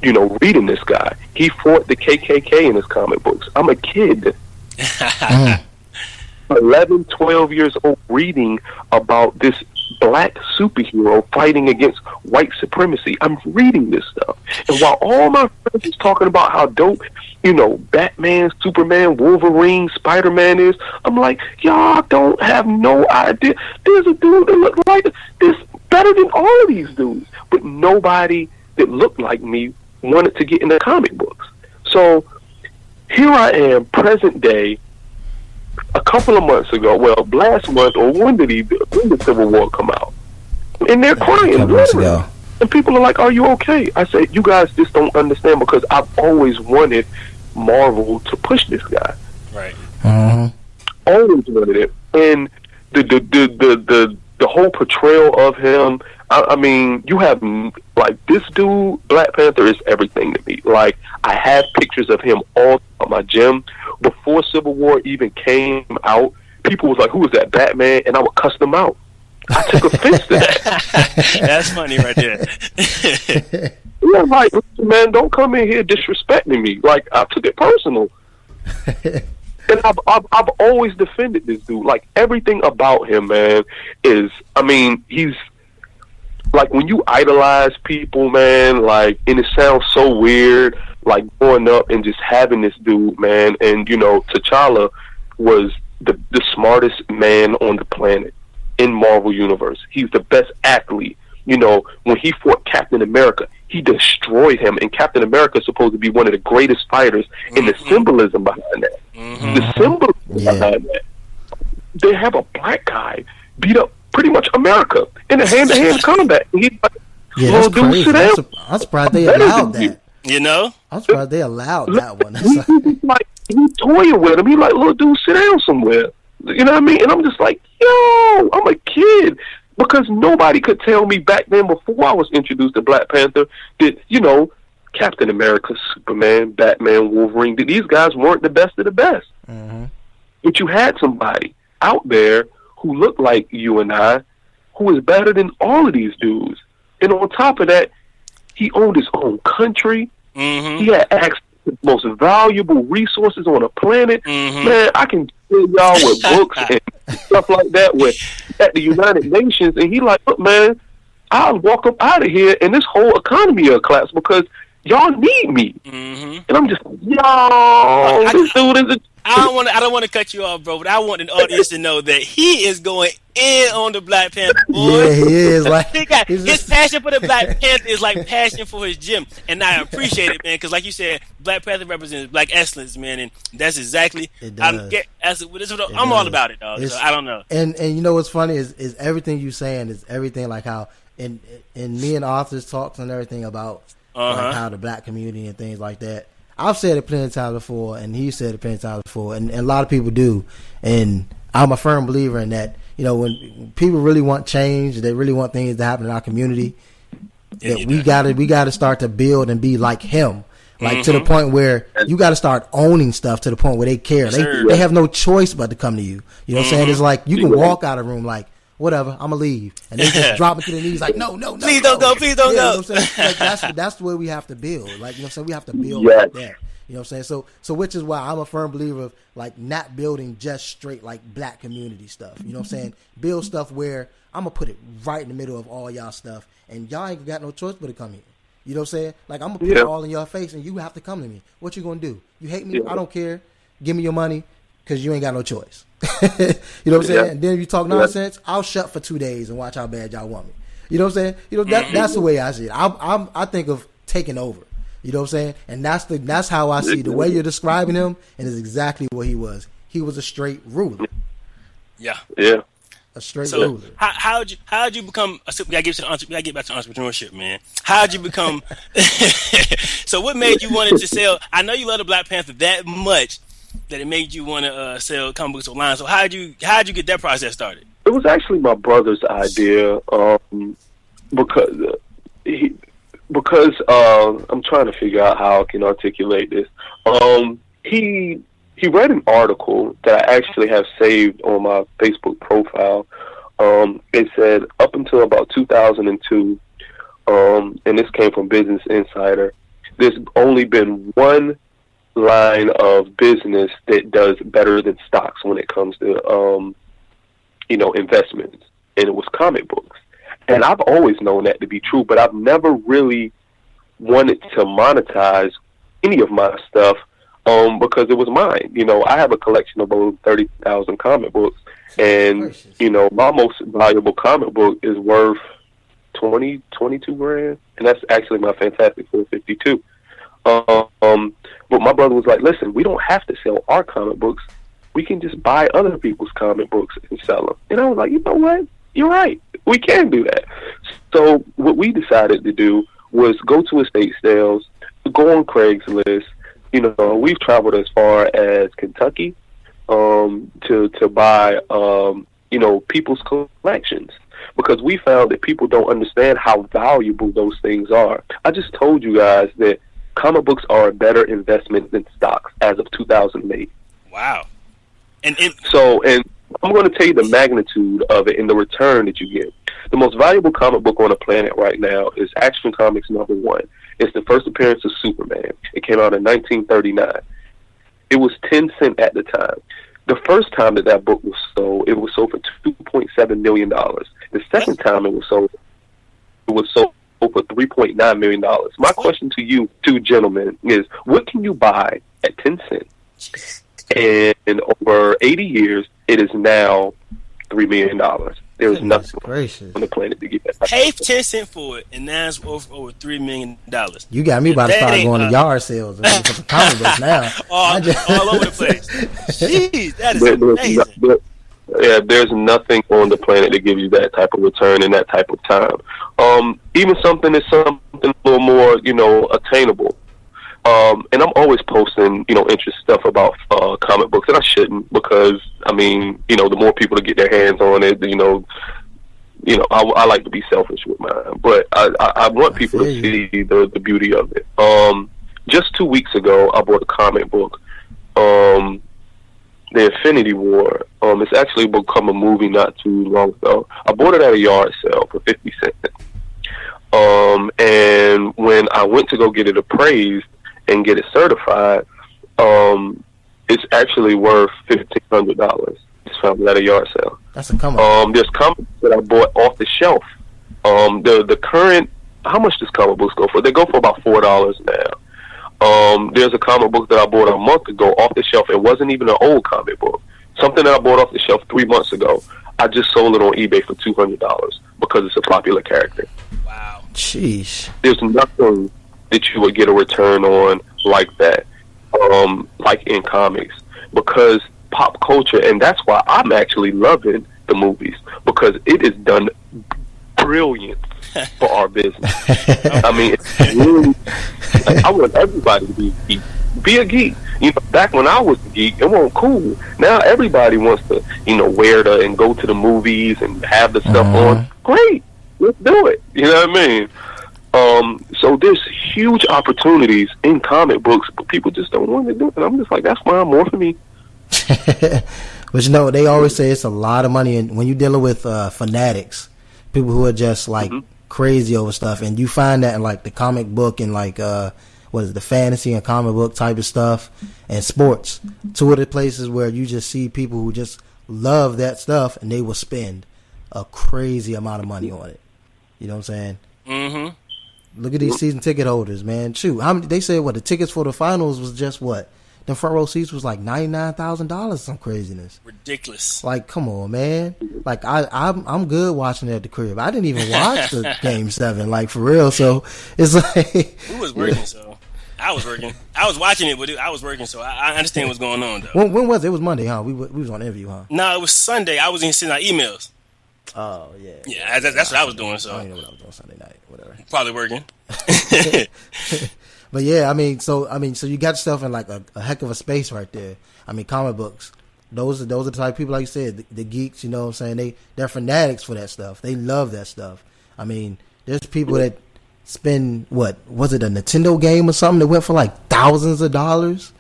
you know, reading this guy. He fought the KKK in his comic books. I'm a kid. 11, 12 years old, reading about this black superhero fighting against white supremacy. I'm reading this stuff. And while all my friends is talking about how dope, you know, Batman, Superman, Wolverine, Spider-Man is, I'm like, y'all don't have no idea. There's a dude that looks like this, better than all of these dudes. But nobody that looked like me wanted to get in the comic books. So here I am, present day, a couple of months ago, well, last month, or when did the Civil War come out? And they're crying. And people are like, are you okay? I say, you guys just don't understand, because I've always wanted Marvel to push this guy. Right. Always wanted it. And the whole portrayal of him, I mean, you have, like, this dude, Black Panther, is everything to me. Like, I have pictures of him all at my gym. Before Civil War even came out, people was like, who is that, Batman? And I would cuss them out. I took offense to that. That's funny right there. Yeah, like, man, don't come in here disrespecting me. Like, I took it personal. And I've always defended this dude. Like, everything about him, man, is, I mean, he's, like, when you idolize people, man, like, and it sounds so weird, like, growing up and just having this dude, man, and, you know, T'Challa was the smartest man on the planet in Marvel Universe. He's the best athlete. You know, when he fought Captain America, he destroyed him, and Captain America is supposed to be one of the greatest fighters, and the symbolism behind that. The symbolism behind that. They have a black guy beat up pretty much America in a hand-to-hand combat. He's like, that's crazy. I'm surprised they allowed that. You know? I'm surprised they allowed that one. He's toying with him. He's like, little dude, sit down somewhere. You know what I mean? And I'm just like, yo, I'm a kid. Because nobody could tell me back then, before I was introduced to Black Panther, that, you know, Captain America, Superman, Batman, Wolverine, that these guys weren't the best of the best. But you had somebody out there who looked like you and I, who is better than all of these dudes. And on top of that, he owned his own country. He had access to the most valuable resources on the planet. Man, I can tell y'all with books and stuff like that at the United Nations, and he like, look, man, I'll walk up out of here and this whole economy will collapse because y'all need me. And I'm just, yo, this dude is a... I don't want to cut you off, bro, but I want an audience to know that he is going in on the Black Panther, boy. Yeah, he is. Like, his passion for the Black Panther is like passion for his gym, and I appreciate it, man. Because, like you said, Black Panther represents black excellence, man, and that's exactly. It does. I'm all about it, dog. So I don't know. And you know what's funny is everything you saying is everything like how in me and Arthur's talks and everything about like how the black community and things like that. I've said it plenty of times before, and he said it plenty of times before, and a lot of people do. And I'm a firm believer in that. You know, when people really want change, they really want things to happen in our community, that we gotta start to build and be like him. Like to the point where you got to start owning stuff to the point where they care. They have no choice but to come to you. You know what I'm saying? It's like you can walk out of the room like, whatever, I'm gonna leave, and they just drop it to their knees like, no, please don't go, please don't go. You know what I'm saying? Like, that's the way we have to build. Like, you know what I'm saying? We have to build like that. You know what I'm saying? So which is why I'm a firm believer of like not building just straight like black community stuff. You know what I'm saying? Build stuff where I'm gonna put it right in the middle of all y'all stuff, and y'all ain't got no choice but to come here. You know what I'm saying? Like, I'm gonna put it all in your face, and you have to come to me. What you gonna do? You hate me? I don't care. Give me your money, because you ain't got no choice. You know what I'm saying? And then if you talk nonsense, I'll shut for 2 days and watch how bad y'all want me. You know what I'm saying? You know that's the way I see it. I think of taking over. You know what I'm saying? And that's how I see the way you're describing him, and is exactly what he was. He was a straight ruler. Yeah. A straight ruler. How'd you become? We gotta get back to entrepreneurship, man. How'd you become? So what made you want to sell? I know you love the Black Panther that much that it made you want to sell comic books online. So how'd you get that process started? It was actually my brother's idea, because I'm trying to figure out how I can articulate this. He read an article that I actually have saved on my Facebook profile. It said up until about 2002, and this came from Business Insider, there's only been one line of business that does better than stocks when it comes to investments, and it was comic books. And I've always known that to be true, but I've never really wanted to monetize any of my stuff because it was mine. You know, I have a collection of over 30,000 comic books, and my most valuable comic book is worth 22 grand, and that's actually my Fantastic Four 52. But my brother was like, listen, we don't have to sell our comic books. We can just buy other people's comic books and sell them. And I was like, you know what? You're right. We can do that. So what we decided to do was go to estate sales, go on Craigslist. You know, we've traveled as far as Kentucky to buy, people's collections, because we found that people don't understand how valuable those things are. I just told you guys that comic books are a better investment than stocks as of 2008. Wow. And I'm going to tell you the magnitude of it and the return that you get. The most valuable comic book on the planet right now is Action Comics #1. It's the first appearance of Superman. It came out in 1939. It was 10 cents at the time. The first time that book was sold, it was sold for $2.7 million. The second time it was sold for $3.9 million. My question to you two gentlemen is, what can you buy at 10 cents? And over 80 years, it is now $3 million. There's nothing on the planet to get that. Pay 10 cents for it, and now it's over $3 million. You got me about to start going to yard sales and looking for some comic books now. all over the place. Jeez, that is amazing. There's nothing on the planet that gives you that type of return in that type of time. Even something a little more, attainable. And I'm always posting, interest stuff about comic books, and I shouldn't, because the more people to get their hands on it, I like to be selfish with mine, but I want people to see the beauty of it. Just 2 weeks ago, I bought a comic book, The Infinity War. It's actually become a movie not too long ago. I bought it at a yard sale for 50 cents. And when I went to go get it appraised and get it certified, it's actually worth $1,500. It's found at a yard sale. That's a come up. There's comics that I bought off the shelf. The current, how much does comic books go for? They go for about $4 now. There's a comic book that I bought a month ago off the shelf. It wasn't even an old comic book. Something that I bought off the shelf 3 months ago. I just sold it on eBay for $200 because it's a popular character. Wow. Jeez. There's nothing that you would get a return on like that, like in comics, because pop culture, and that's why I'm actually loving the movies, because it is done brilliant for our business. It's really, I want everybody to be a geek. Back when I was a geek, it wasn't cool. Now everybody wants to, wear and go to the movies and have the stuff on. Great, let's do it. You know what I mean? So there's huge opportunities in comic books, but people just don't want to do it. And I'm just like, that's why more for me. But they always say it's a lot of money, and when you're dealing with fanatics, people who are just like crazy over stuff, and you find that in like the comic book and like the fantasy and comic book type of stuff and sports, two of the places where you just see people who just love that stuff and they will spend a crazy amount of money on it. You know what I'm saying? Mm-hmm. Look at these season ticket holders, man. Shoot, they said the tickets for the finals was just what? The front row seats was like $99,000, some craziness. Ridiculous. Like, come on, man. Like, I'm good watching it at the crib. I didn't even watch the Game 7, like, for real. So, it's like... Who was working, so... I was working. I was watching it, but I was working, so I understand what's going on, though. When was it? It was Monday, huh? We was on interview, huh? No, it was Sunday. I was in sending out emails. Oh, yeah. Yeah, that's what I was doing, so... I don't know what I was doing Sunday night, whatever. Probably working. But yeah, I mean, so you got yourself in like a heck of a space right there. I mean, comic books. Those are the type of people, like you said, the geeks. You know what I'm saying? They're fanatics for that stuff. They love that stuff. I mean, there's people that spend was it a Nintendo game or something that went for like thousands of dollars?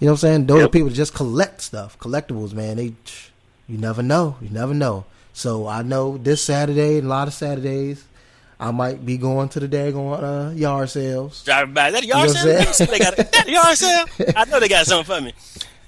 You know what I'm saying? Those are people that just collect stuff, collectibles, man. You never know. You never know. So I know this Saturday and a lot of Saturdays, I might be going to the daggone yard sales. Driving by. Is that a yard sale? They got a yard sale? I know they got something for me.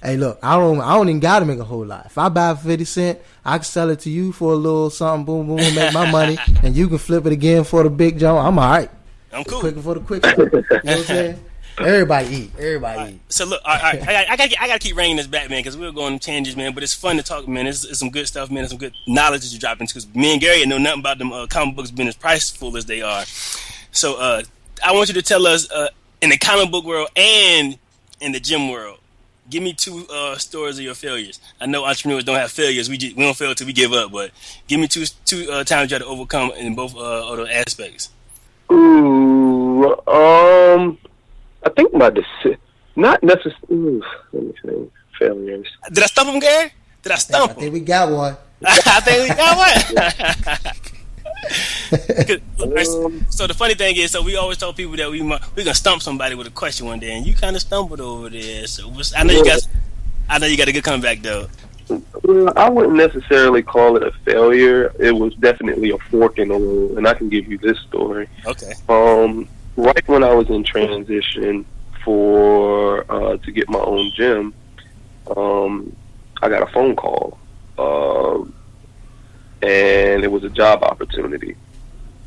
Hey, look, I don't even got to make a whole lot. If I buy it for 50 cents, I can sell it to you for a little something, boom, boom, make my money, and you can flip it again for the big jump. I'm all right. I'm cool. Quicker for the quick stuff. You know what I'm saying? Everybody eat. Everybody eat. So look, all right, I gotta keep reining this back, man, because we're going on tangents, man. But it's fun to talk, man. It's some good stuff, man. It's some good knowledge that you drop into. Because me and Gary know nothing about them comic books being as priceful as they are. So I want you to tell us in the comic book world and in the gym world. Give me two stories of your failures. I know entrepreneurs don't have failures. We don't fail till we give up. But give me two times you had to overcome in both of those aspects. Ooh, I think my decision, not necessarily. Let me think. Failures. Did I stump him, Gary? Did I stump him? I think we got one. I think we got one. So the funny thing is, so we always tell people that we're gonna stump somebody with a question one day, and you kind of stumbled over there. So I know you got a good comeback though. Well, I wouldn't necessarily call it a failure. It was definitely a fork in the road, and I can give you this story. Okay. Right when I was in transition to get my own gym, I got a phone call, and it was a job opportunity,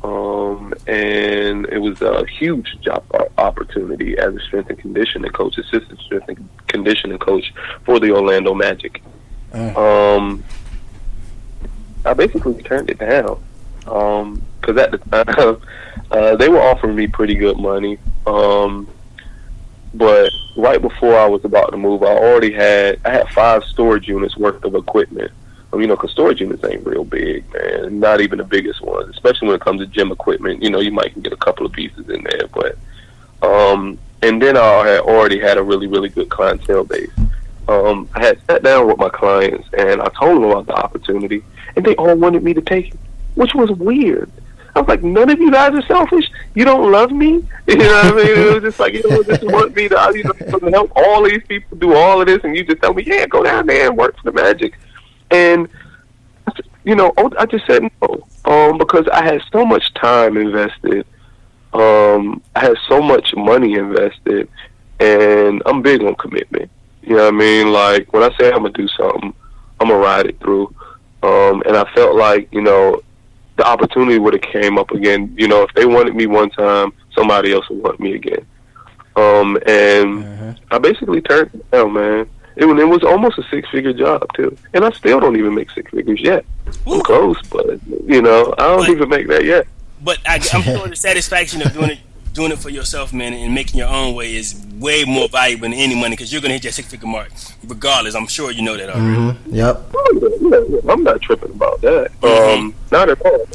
and it was a huge job opportunity as a strength and conditioning coach, assistant strength and conditioning coach for the Orlando Magic. I basically turned it down because at the time they were offering me pretty good money, but right before I was about to move, I had 5 storage units worth of equipment. Because storage units ain't real big, man. Not even the biggest ones, especially when it comes to gym equipment. You might get a couple of pieces in there, but and then I had already had a really, really good clientele base. I had sat down with my clients and I told them about the opportunity, and they all wanted me to take it, which was weird. I was like, none of you guys are selfish. You don't love me. You know what I mean? It was just like, just want me to help all these people do all of this, and you just tell me, yeah, go down there and work for the Magic. And I just said no, because I had so much time invested. I had so much money invested, and I'm big on commitment. You know what I mean? Like, when I say I'm going to do something, I'm going to ride it through. And I felt like, the opportunity would have came up again. If they wanted me one time, somebody else would want me again. And I basically turned it down, man. It was almost a 6-figure job, too. And I still don't even make 6 figures yet. I'm close, but, I don't even make that yet. But I'm sure the satisfaction of doing it for yourself, man, and making your own way is way more valuable than any money, because you're going to hit your 6-figure mark regardless. I'm sure you know that already. Yep. I'm not tripping about that. Not at all.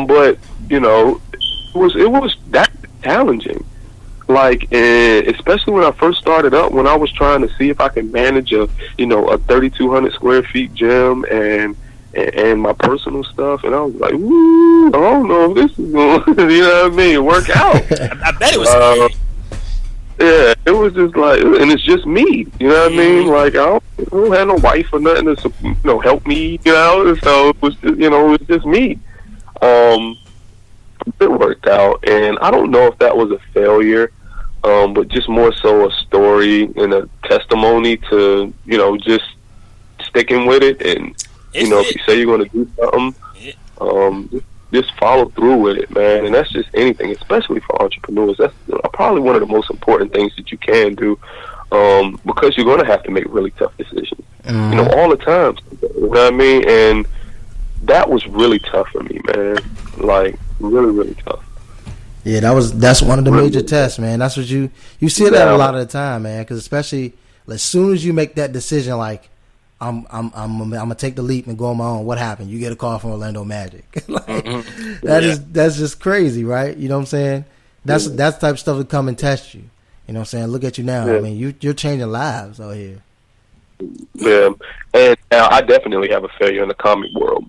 But, it was that challenging. Like, especially when I first started up, when I was trying to see if I could manage a 3,200 square feet gym, and and my personal stuff, and I was like, "Woo, I don't know if this is going, you know what I mean, work out." I bet it was scary. Yeah, it was just like, and it's just me, you know what I mean? Like, I don't have no wife or nothing to, help me, so it was just, it was just me. It worked out, and I don't know if that was a failure, but just more so a story and a testimony to, just sticking with it, and, if you say you're going to do something, just follow through with it, man. And that's just anything, especially for entrepreneurs. That's probably one of the most important things that you can do, because you're going to have to make really tough decisions, all the time. You know what I mean? And that was really tough for me, man. Like, really, really tough. Yeah, that's one of the major tests, man. That's what you see that a lot of the time, man. Because especially as soon as you make that decision, like, I'm gonna take the leap and go on my own. What happened? You get a call from Orlando Magic. That's just crazy, right? You know what I'm saying? That's type of stuff that come and test you. You know what I'm saying? Look at you now. Yeah. I mean, you're changing lives out here. Yeah, and now I definitely have a failure in the comic world.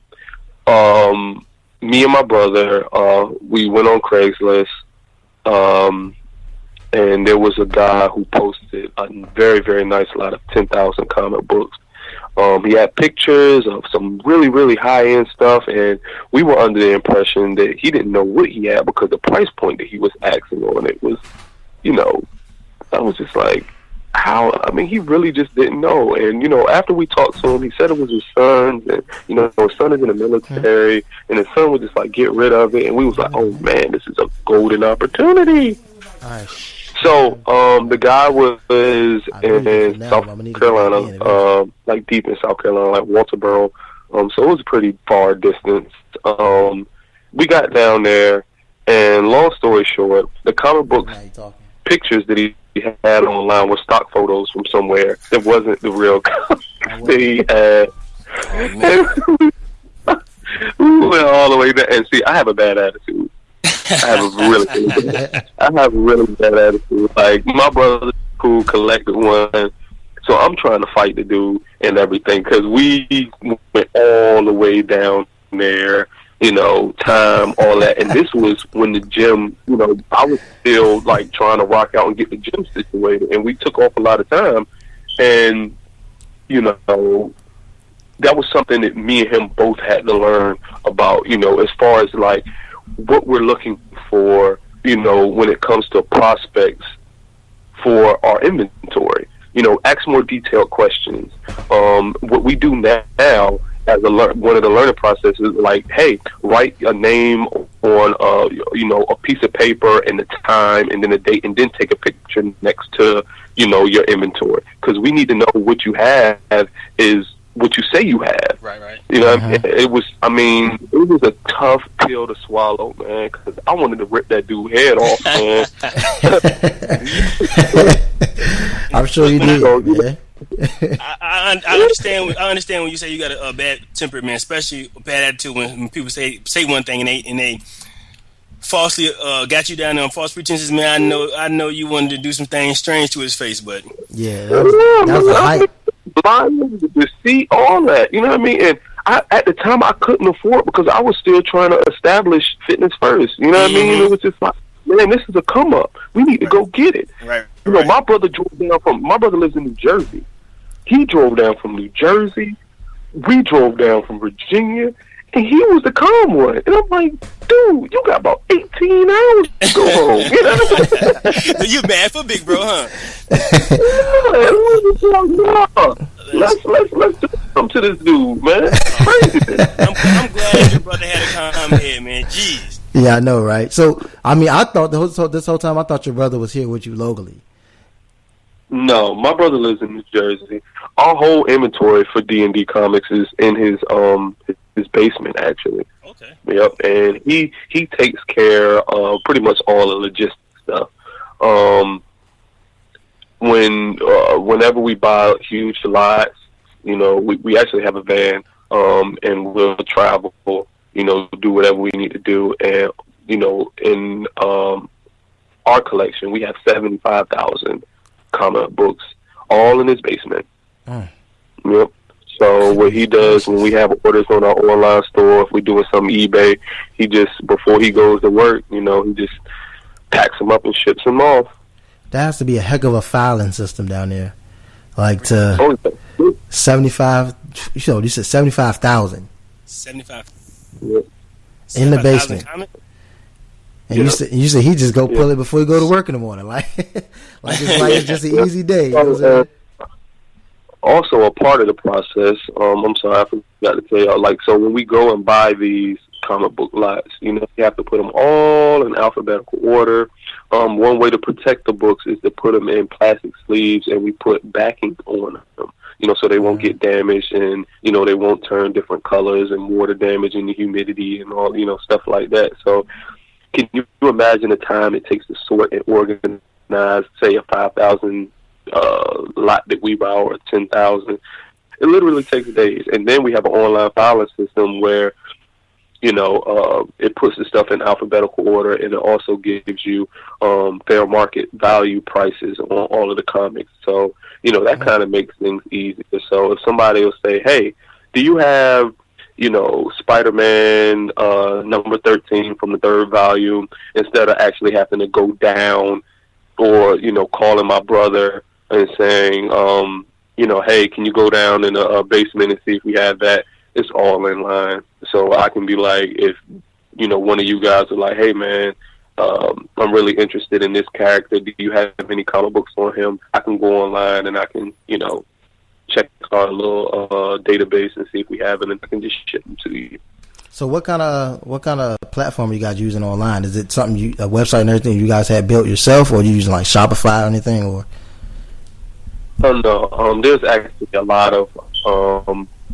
Me and my brother, we went on Craigslist, and there was a guy who posted a very, very nice lot of 10,000 comic books. He had pictures of some really, really high-end stuff, and we were under the impression that he didn't know what he had because the price point that he was asking on it was, I was just like, how? I mean, he really just didn't know. And, after we talked to him, he said it was his son's, and, his son is in the military, and his son was just like, get rid of it. And we was like, oh, man, this is a golden opportunity. Nice. So, the guy was in South Carolina, like deep in South Carolina, like Walterboro. So it was a pretty far distance. We got down there, and long story short, the comic books pictures that he had online were stock photos from somewhere that wasn't the real comic that he had. We went all the way there, and see, I have a bad attitude. I have a really bad attitude. Like, my brother's cool, collected one, so I'm trying to fight the dude and everything, because we went all the way down there, time, all that. And this was when the gym, I was still like trying to rock out and get the gym situated, and we took off a lot of time. And, that was something that me and him both had to learn about, as far as like what we're looking for, when it comes to prospects for our inventory. Ask more detailed questions. What we do now as one of the learning processes, like, hey, write a name on a piece of paper and the time and then the date, and then take a picture next to your inventory, because we need to know what you have is what you say you have. Right. It was a tough pill to swallow, man, because I wanted to rip that dude's head off, man. I'm sure you did. I understand. I understand when you say you got a bad temper, man, especially a bad attitude when people say one thing and they falsely got you down there on false pretenses, man. I know you wanted to do some things strange to his face, but yeah, that was a hype. Blind, deceit, all that. You know what I mean? And at the time, I couldn't afford, because I was still trying to establish fitness first. You know what I mean? It was just like, man, this is a come up. We need to go get it. Right. My brother drove down my brother lives in New Jersey. He drove down from New Jersey. We drove down from Virginia. And he was the calm one. And I'm like, dude, you got about 18 hours to go home. You mad for big bro, huh? Let's do something to this dude, man. I'm glad your brother had a calm head, man. Jeez. Yeah, I know, right? So, I thought this whole time, I thought your brother was here with you locally. No, my brother lives in New Jersey. Our whole inventory for D&D Comics is in his basement, actually. Okay. Yep, and he takes care of pretty much all the logistics stuff. Whenever we buy huge lots, we actually have a van, and we'll travel, do whatever we need to do. And, in our collection, we have 75,000 comic books, all in his basement. Yep. So what he does when we have orders on our online store, if we're doing some eBay, he just, before he goes to work, he just packs them up and ships them off. That has to be a heck of a filing system down there. Like to 75, you said 75,000. 75. Yeah. In the basement. And you said he just go pull it before he go to work in the morning. Like it's just an easy day. You know what I'm saying? Also, a part of the process, I'm sorry, I forgot to tell y'all, so when we go and buy these comic book lots, you have to put them all in alphabetical order. One way to protect the books is to put them in plastic sleeves, and we put backing on them, so they won't get damaged, and, they won't turn different colors and water damage and the humidity and all, stuff like that. So can you imagine the time it takes to sort and organize, say, a 5,000 lot that we buy, or 10,000? It literally takes days. And then we have an online filing system where it puts the stuff in alphabetical order, and it also gives you fair market value prices on all of the comics. So that kind of makes things easier. So if somebody will say, hey, do you have Spider-Man number 13 from the third volume, instead of actually having to go down or calling my brother and saying, hey, can you go down in the basement and see if we have that? It's all in line. So I can be like, if, one of you guys are like, hey, man, I'm really interested in this character. Do you have any comic books on him? I can go online and I can, check our little database and see if we have it, and I can just ship them to you. So what kind of platform are you guys using online? Is it something a website and everything you guys have built yourself, or are you using like Shopify or anything? Or no, there's actually a lot of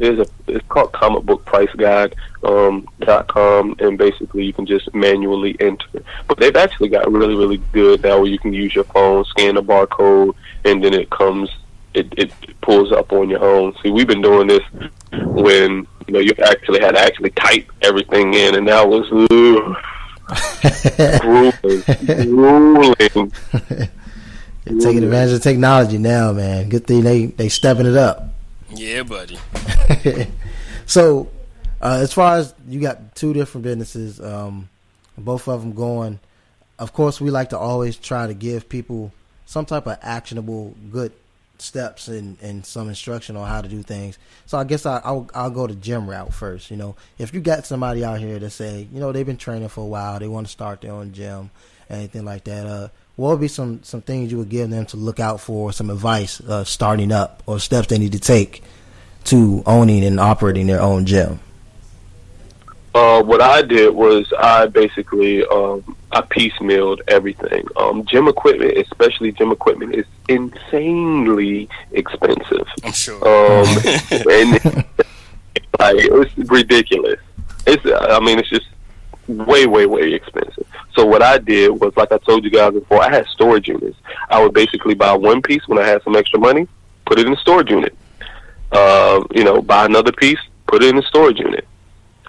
it's called comicbookpriceguide.com, and basically you can just manually enter. But they've actually got really, really good now where you can use your phone, scan the barcode, and then it pulls up on your own. See, we've been doing this when you actually had to type everything in, and that was grueling. You're taking advantage of technology now, man. Good thing they stepping it up. Yeah, buddy. So, as far as you got two different businesses, both of them going, of course, we like to always try to give people some type of actionable, good steps and some instruction on how to do things. So I guess I'll go the gym route first. If you got somebody out here that say, they've been training for a while, they want to start their own gym, anything like that, what would be some things you would give them to look out for, some advice starting up, or steps they need to take to owning and operating their own gym? What I did was I basically I piecemealed everything. Gym equipment, especially gym equipment, is insanely expensive. I'm sure. And it's ridiculous. It's just way, way, way expensive. So what I did was, like I told you guys before, I had storage units. I would basically buy one piece when I had some extra money, put it in a storage unit. Buy another piece, put it in a storage unit.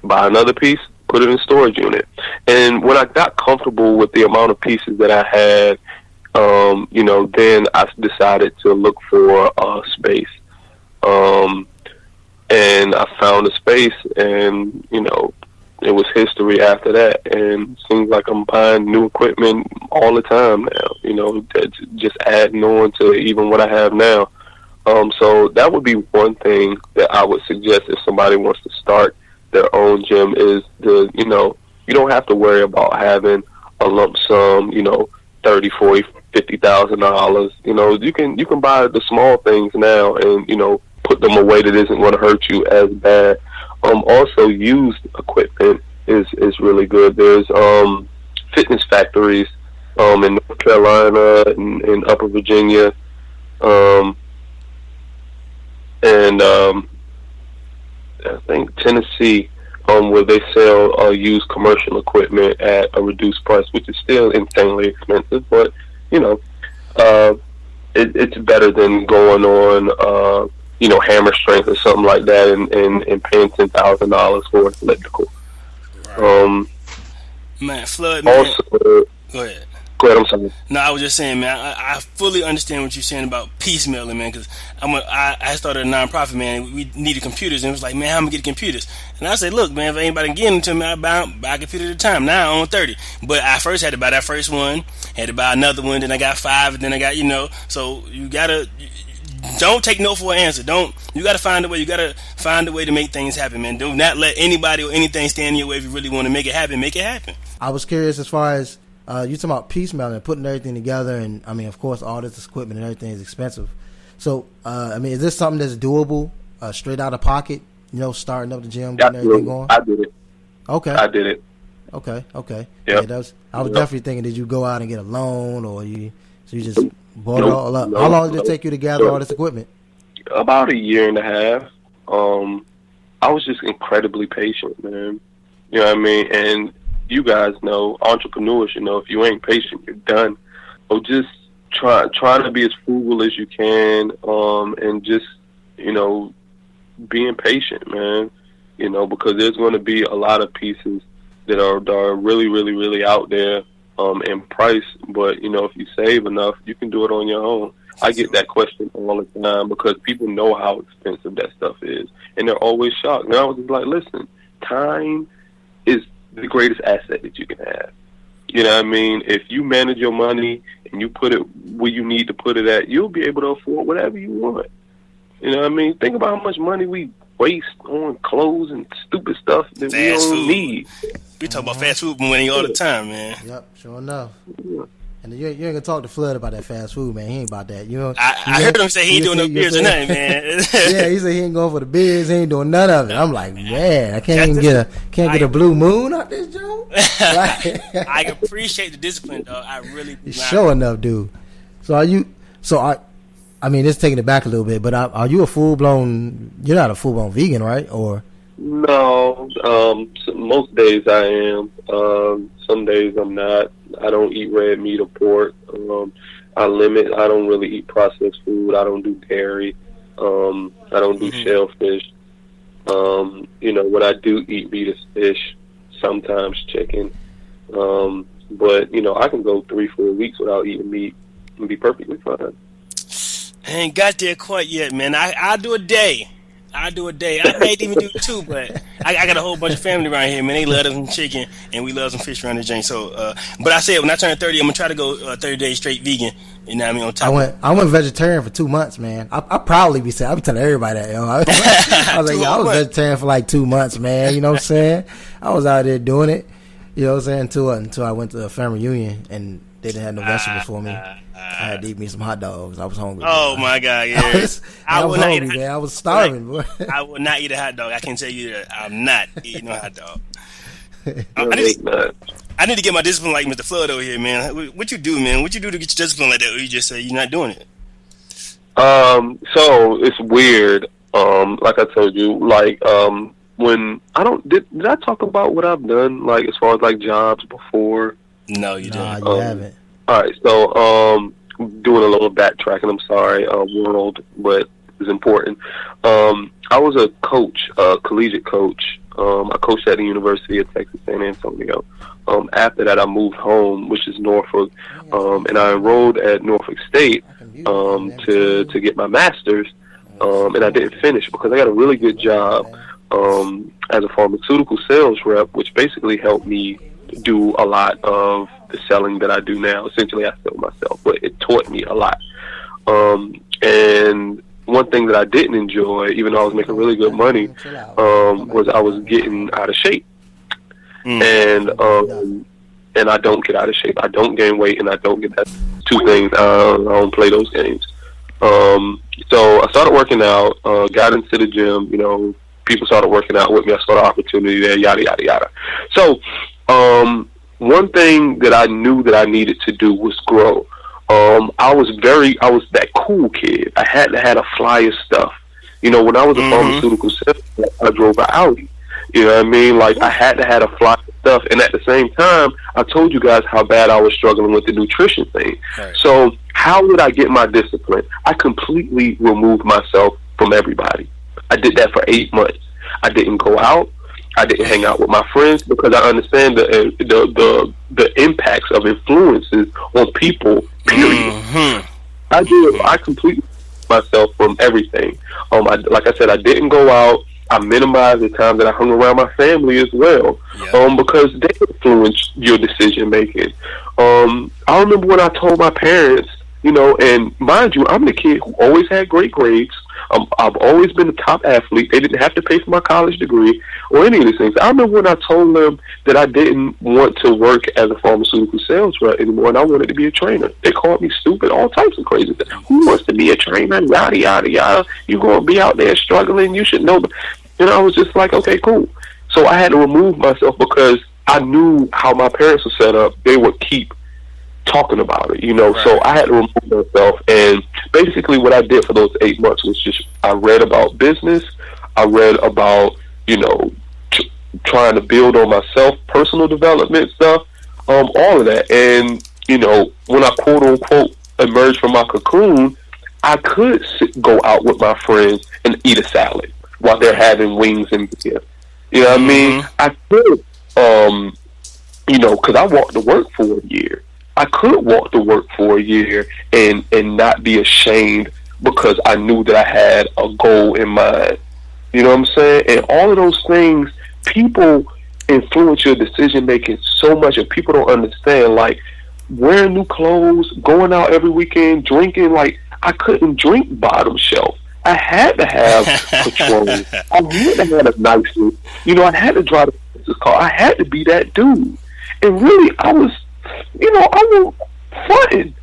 Buy another piece, put it in a storage unit. And when I got comfortable with the amount of pieces that I had, then I decided to look for a space. And I found a space, and, it was history after that. And it seems like I'm buying new equipment all the time now, just adding on to even what I have now. So that would be one thing that I would suggest if somebody wants to start their own gym, is you don't have to worry about having a lump sum, $30,000, $40,000, $50,000. You can buy the small things now and, put them away that isn't going to hurt you as bad. Also, used equipment is really good. There's fitness factories in North Carolina and in Upper Virginia, and I think Tennessee, where they sell used commercial equipment at a reduced price, which is still insanely expensive, but it's better than going on Hammer Strength or something like that and paying $10,000 for an elliptical. Man, Flood, man. Also, Go ahead. Go ahead, I'm sorry. No, I was just saying, man. I fully understand what you're saying about piecemealing, man. Because I started a nonprofit, man. We needed computers, and it was like, man, how am I gonna get computers? And I said, look, man, if anybody can get them to me, I buy a computer at a time. Now I own 30, but I first had to buy that first one, had to buy another one, then I got 5, and then I got, So you gotta. Don't take no for an answer. You gotta find a way. You gotta find a way to make things happen, man. Do not let anybody or anything stand in your way. If you really want to make it happen, make it happen. I was curious as far as you talking about piecemeal and putting everything together, and I mean, of course, all this equipment and everything is expensive. So, is this something that's doable, straight out of pocket? Starting up the gym, getting everything going. I did it. Okay, I did it. Okay. Yep. Yeah, I was definitely thinking, did you go out and get a loan, or you just bought it all up? How long did it take you to gather all this equipment? About a year and a half. I was just incredibly patient, man. You know what I mean? And you guys know, entrepreneurs, if you ain't patient, you're done. So just trying to be as frugal as you can, and just, being patient, man. Because there's going to be a lot of pieces that are really, really, really out there in price. But, if you save enough, you can do it on your own. I get that question all the time because people know how expensive that stuff is. And they're always shocked. And I was just like, listen, time is the greatest asset that you can have. You know what I mean? If you manage your money and you put it where you need to put it at, you'll be able to afford whatever you want. You know what I mean? Think about how much money we waste on clothes and stupid stuff that we don't need. We talk about fast food money all the time, man. Yep, sure enough. Yeah. And you ain't gonna talk to Flood about that fast food, man. He ain't about that. I heard him say he ain't doing no beers or nothing, man. Yeah, he said he ain't going for the beers. He ain't doing none of it. I'm like, man, I can't even get a blue moon out this joint. I appreciate the discipline, dog. I really do. Sure enough, dude. So are you? I mean, it's taking it back a little bit, but are you a full blown? You're not a full blown vegan, right? Or no? Most days I am. Some days I'm not. I don't eat red meat or pork. I don't really eat processed food. I don't do dairy. I don't do shellfish. When I do eat meat is fish, sometimes chicken. But I can go 3-4 weeks without eating meat and be perfectly fine. I ain't got there quite yet, man. I do a day. I may even do 2, but I got a whole bunch of family around here, man. They love some chicken, and we love some fish around the joint. So, but I said when I turn 30, I'm gonna try to go 30 days straight vegan. You know what I mean? On top I went vegetarian for 2 months, man. I probably be saying, I be telling everybody that. I was like, I was vegetarian for like 2 months, man. You know what I'm saying? I was out there doing it. You know what I'm saying? Until I went to a family reunion and they didn't have no vegetables for me. I had to eat me some hot dogs. I was hungry. Oh, my God, yeah. I was hungry, man. I was starving, boy. I would not eat a hot dog. I can tell you that. I'm not eating no hot dog. I need to get my discipline like Mr. Flood over here, man. What you do, man? What you do to get your discipline like that, or you just say you're not doing it? So it's weird. Like I told you, when did I talk about what I've done, like as far as like jobs before? No, you didn't. You haven't. All right, so doing a little backtracking. I'm sorry, world, but it's important. I was a coach, a collegiate coach. I coached at the University of Texas San Antonio. After that, I moved home, which is Norfolk, and I enrolled at Norfolk State to get my master's, and I didn't finish because I got a really good job as a pharmaceutical sales rep, which basically helped me do a lot of the selling that I do now. Essentially, I sell myself, but it taught me a lot. And one thing that I didn't enjoy, even though I was making really good money, was I was getting out of shape. And I don't get out of shape. I don't gain weight, and I don't get that. 2 things. I don't play those games. So I started working out, got into the gym. People started working out with me. I saw the opportunity there, yada, yada, yada. So one thing that I knew that I needed to do was grow. I was that cool kid. I had to have a flyer stuff. When I was a pharmaceutical sales, I drove an Audi. You know what I mean? Like, I had to have a flyer stuff. And at the same time, I told you guys how bad I was struggling with the nutrition thing. Right. So how would I get my discipline? I completely removed myself from everybody. I did that for 8 months. I didn't go out. I didn't hang out with my friends because I understand the impacts of influences on people. Period. Mm-hmm. I completely myself from everything. Like I said, I didn't go out. I minimized the time that I hung around my family as well, because they influence your decision making. I remember when I told my parents, and mind you, I'm the kid who always had great grades. I've always been a top athlete. They didn't have to pay for my college degree or any of these things. I remember when I told them that I didn't want to work as a pharmaceutical sales rep anymore and I wanted to be a trainer. They called me stupid, all types of crazy things. Who wants to be a trainer? Yada, yada, yada. You're going to be out there struggling. You should know. I was just like, okay, cool. So I had to remove myself because I knew how my parents were set up. They would keep talking about it, Right. So I had to remove myself, and basically what I did for those 8 months was just I read about business, I read about trying to build on myself, personal development stuff, all of that, and when I quote unquote emerged from my cocoon, I could go out with my friends and eat a salad while they're having wings and beer. You know what I mean? I could, because I walked to work for a year. I could walk to work for a year and not be ashamed because I knew that I had a goal in mind. You know what I'm saying? And all of those things, people influence your decision making so much, and people don't understand. Like wearing new clothes, going out every weekend, drinking. Like I couldn't drink bottom shelf. I had to have Patron. I had to have a nice suit. I had to drive a car. I had to be that dude. And really, I was. I was fronting.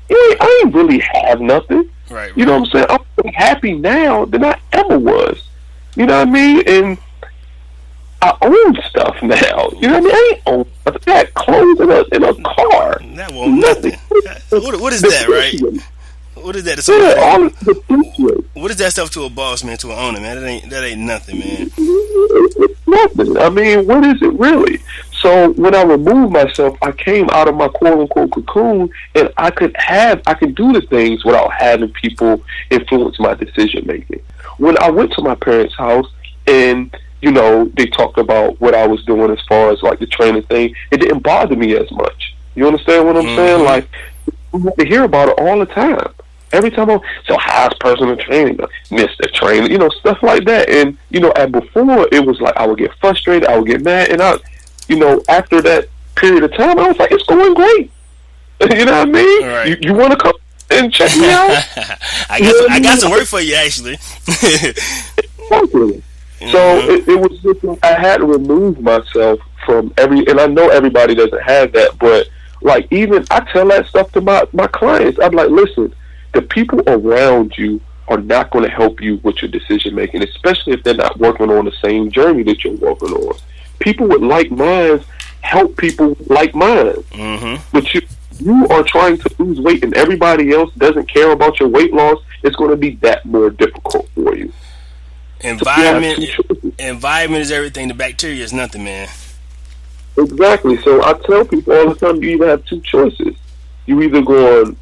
I ain't really have nothing. Right. You know what I'm saying? I'm more happy now than I ever was. You know what I mean? And I own stuff now. You know what I mean? I ain't own nothing. I got clothes in a car. That won't nothing. What is that, right? What is that? What is that stuff to a boss, man, to an owner, man? That ain't nothing, man. It's nothing. I mean, what is it really? So when I removed myself, I came out of my quote unquote cocoon, and I could do the things without having people influence my decision making. When I went to my parents' house and they talked about what I was doing as far as like the training thing, it didn't bother me as much. You understand what I'm saying? Like I have to hear about it all the time. Every time so how's personal training, Mr. Trainer, stuff like that. And and before it was like I would get frustrated, I would get mad, and after that period of time, I was like, it's going great. You know what I mean? Right. You want to come and check me out? I got some work for you, actually. Exactly. So it was just, I had to remove myself from and I know everybody doesn't have that, but like even I tell that stuff to my clients. I'm like, listen, the people around you are not going to help you with your decision making, especially if they're not working on the same journey that you're working on. People with like minds help people like minds. But you are trying to lose weight and everybody else doesn't care about your weight loss, it's going to be that more difficult for you. Environment is everything. The bacteria is nothing, man. Exactly. So I tell people all the time, you either have two choices. You either go on,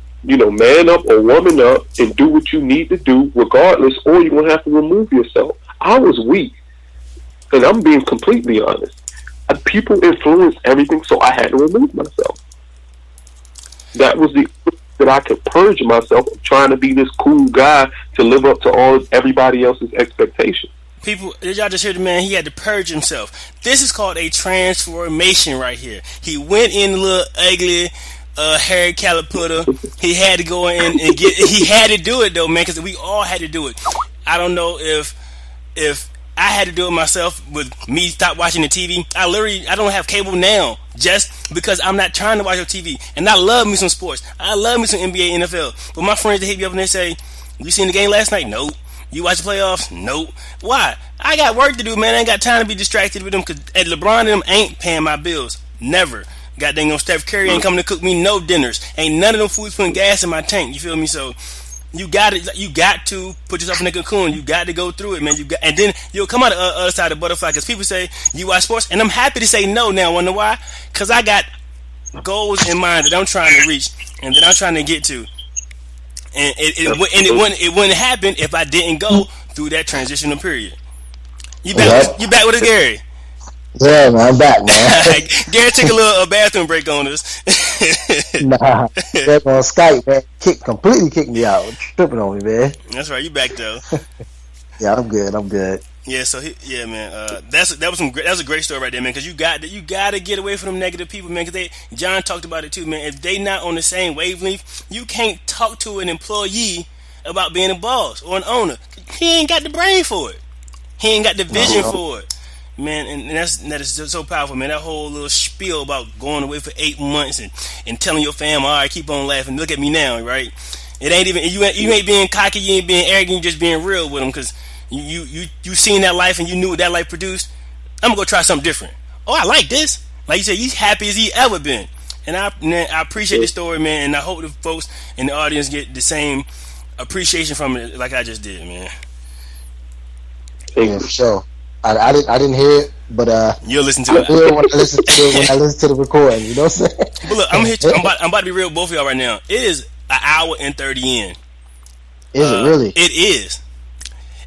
man up or woman up and do what you need to do regardless, or you're going to have to remove yourself. I was weak. And I'm being completely honest. People influenced everything, so I had to remove myself. That was the that I could purge myself of trying to be this cool guy to live up to everybody else's expectations. People, did y'all just hear the man? He had to purge himself. This is called a transformation right here. He went in a little ugly Harry Caliputter. He had to go in and he had to do it though, man, because we all had to do it. I don't know if I had to do it myself with me stop watching the TV. I don't have cable now just because I'm not trying to watch your TV. And I love me some sports. I love me some NBA, NFL. But my friends, they hit me up and they say, you seen the game last night? Nope. You watch the playoffs? Nope. Why? I got work to do, man. I ain't got time to be distracted with them because LeBron and them ain't paying my bills. Never. Goddamn, Steph Curry ain't coming to cook me no dinners. Ain't none of them foods putting gas in my tank. You feel me? So you got to put yourself in a cocoon. You got to go through it, man. And then you'll come out the other side of the butterfly. Because people say you watch sports, and I'm happy to say no now. Wonder why? Because I got goals in mind that I'm trying to reach and that I'm trying to get to. And it wouldn't happen if I didn't go through that transitional period. You back with us, Gary? Yeah, man, I'm back, man. Gary took a little bathroom break on us. Nah, back on Skype, man. Completely kicked me out. Tripping on me, man. That's right, you back though. Yeah, I'm good. Yeah, so yeah, man. That was a great story right there, man. Because you got to get away from them negative people, man. Because John talked about it too, man. If they not on the same wavelength, you can't talk to an employee about being a boss or an owner. He ain't got the brain for it. He ain't got the vision for it, man. And that is so powerful, man. That whole little spiel about going away for 8 months and telling your family, all right, keep on laughing. Look at me now, right? It ain't even you ain't being cocky, you ain't being arrogant, you just being real with them because you seen that life and you knew what that life produced. I'm gonna go try something different. Oh, I like this. Like you said, he's happy as he ever been. And I appreciate the story, man. And I hope the folks in the audience get the same appreciation from it like I just did, man. Yeah, for sure. I didn't hear it, but you'll listen to it. When I listen to the recording, you know what I'm saying? But look, I'm about to be real with both of y'all right now. It is an hour and 30 in. Is it really? It is.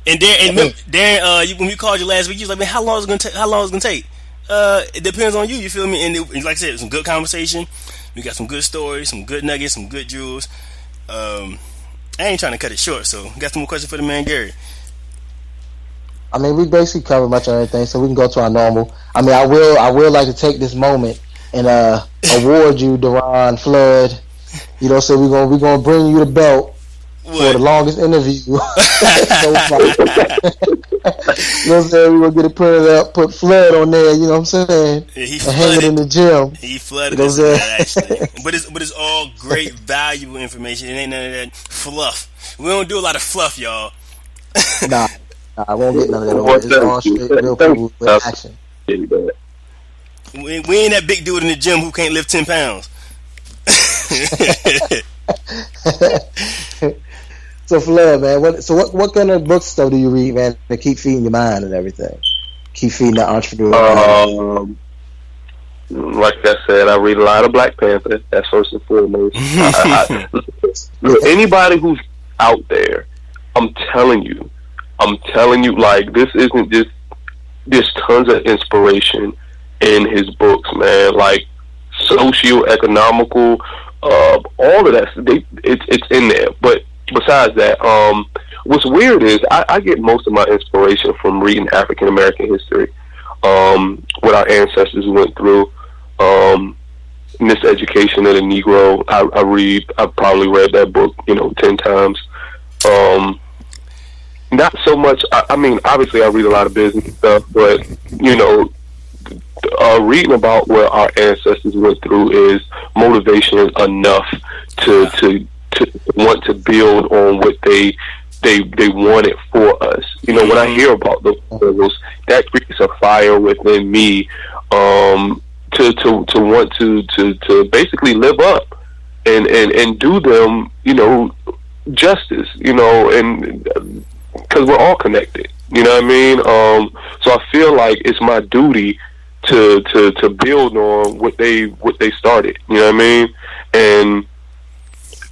And Darren, when we called you last week, you was like, "Man, how long is it gonna take?" It depends on you. You feel me? And like I said, it was some good conversation. We got some good stories, some good nuggets, some good jewels. I ain't trying to cut it short, so got some more questions for the man, Gary. I mean, we basically covered much of everything, so we can go to our normal. I mean, I will like to take this moment and award you, Derron Flood. You know, so we're gonna bring you the belt. What? For the longest interview so far. You know what I'm saying? We're going to get it printed up, put Flood on there, you know what I'm saying? Yeah, and hang it in the gym. He flooded us with that, actually. But it's all great, valuable information. It ain't none of that fluff. We don't do a lot of fluff, y'all. Nah, I won't get none of that. It's all straight real people with action. We ain't that big dude in the gym who can't lift 10 pounds. So Flood, man, what kind of books stuff do you read, man, to keep feeding your mind and everything? Keep feeding that entrepreneur. Like I said, I read a lot of Black Panther. That's first and foremost. Anybody who's out there, I'm telling you, like, this isn't just. There's tons of inspiration in his books, man. Like socio-economical, all of that. It's in there, but. Besides that, what's weird is I get most of my inspiration from reading African American history, what our ancestors went through, miseducation of the Negro. I've probably read that book, 10 times. Not so much. I mean, obviously, I read a lot of business stuff, but reading about what our ancestors went through is motivation enough to want to build on what they wanted for us. When I hear about those struggles, that creates a fire within me to want to basically live up and do them, justice, and because we're all connected, you know what I mean? So I feel like it's my duty to build on what they started, you know what I mean? And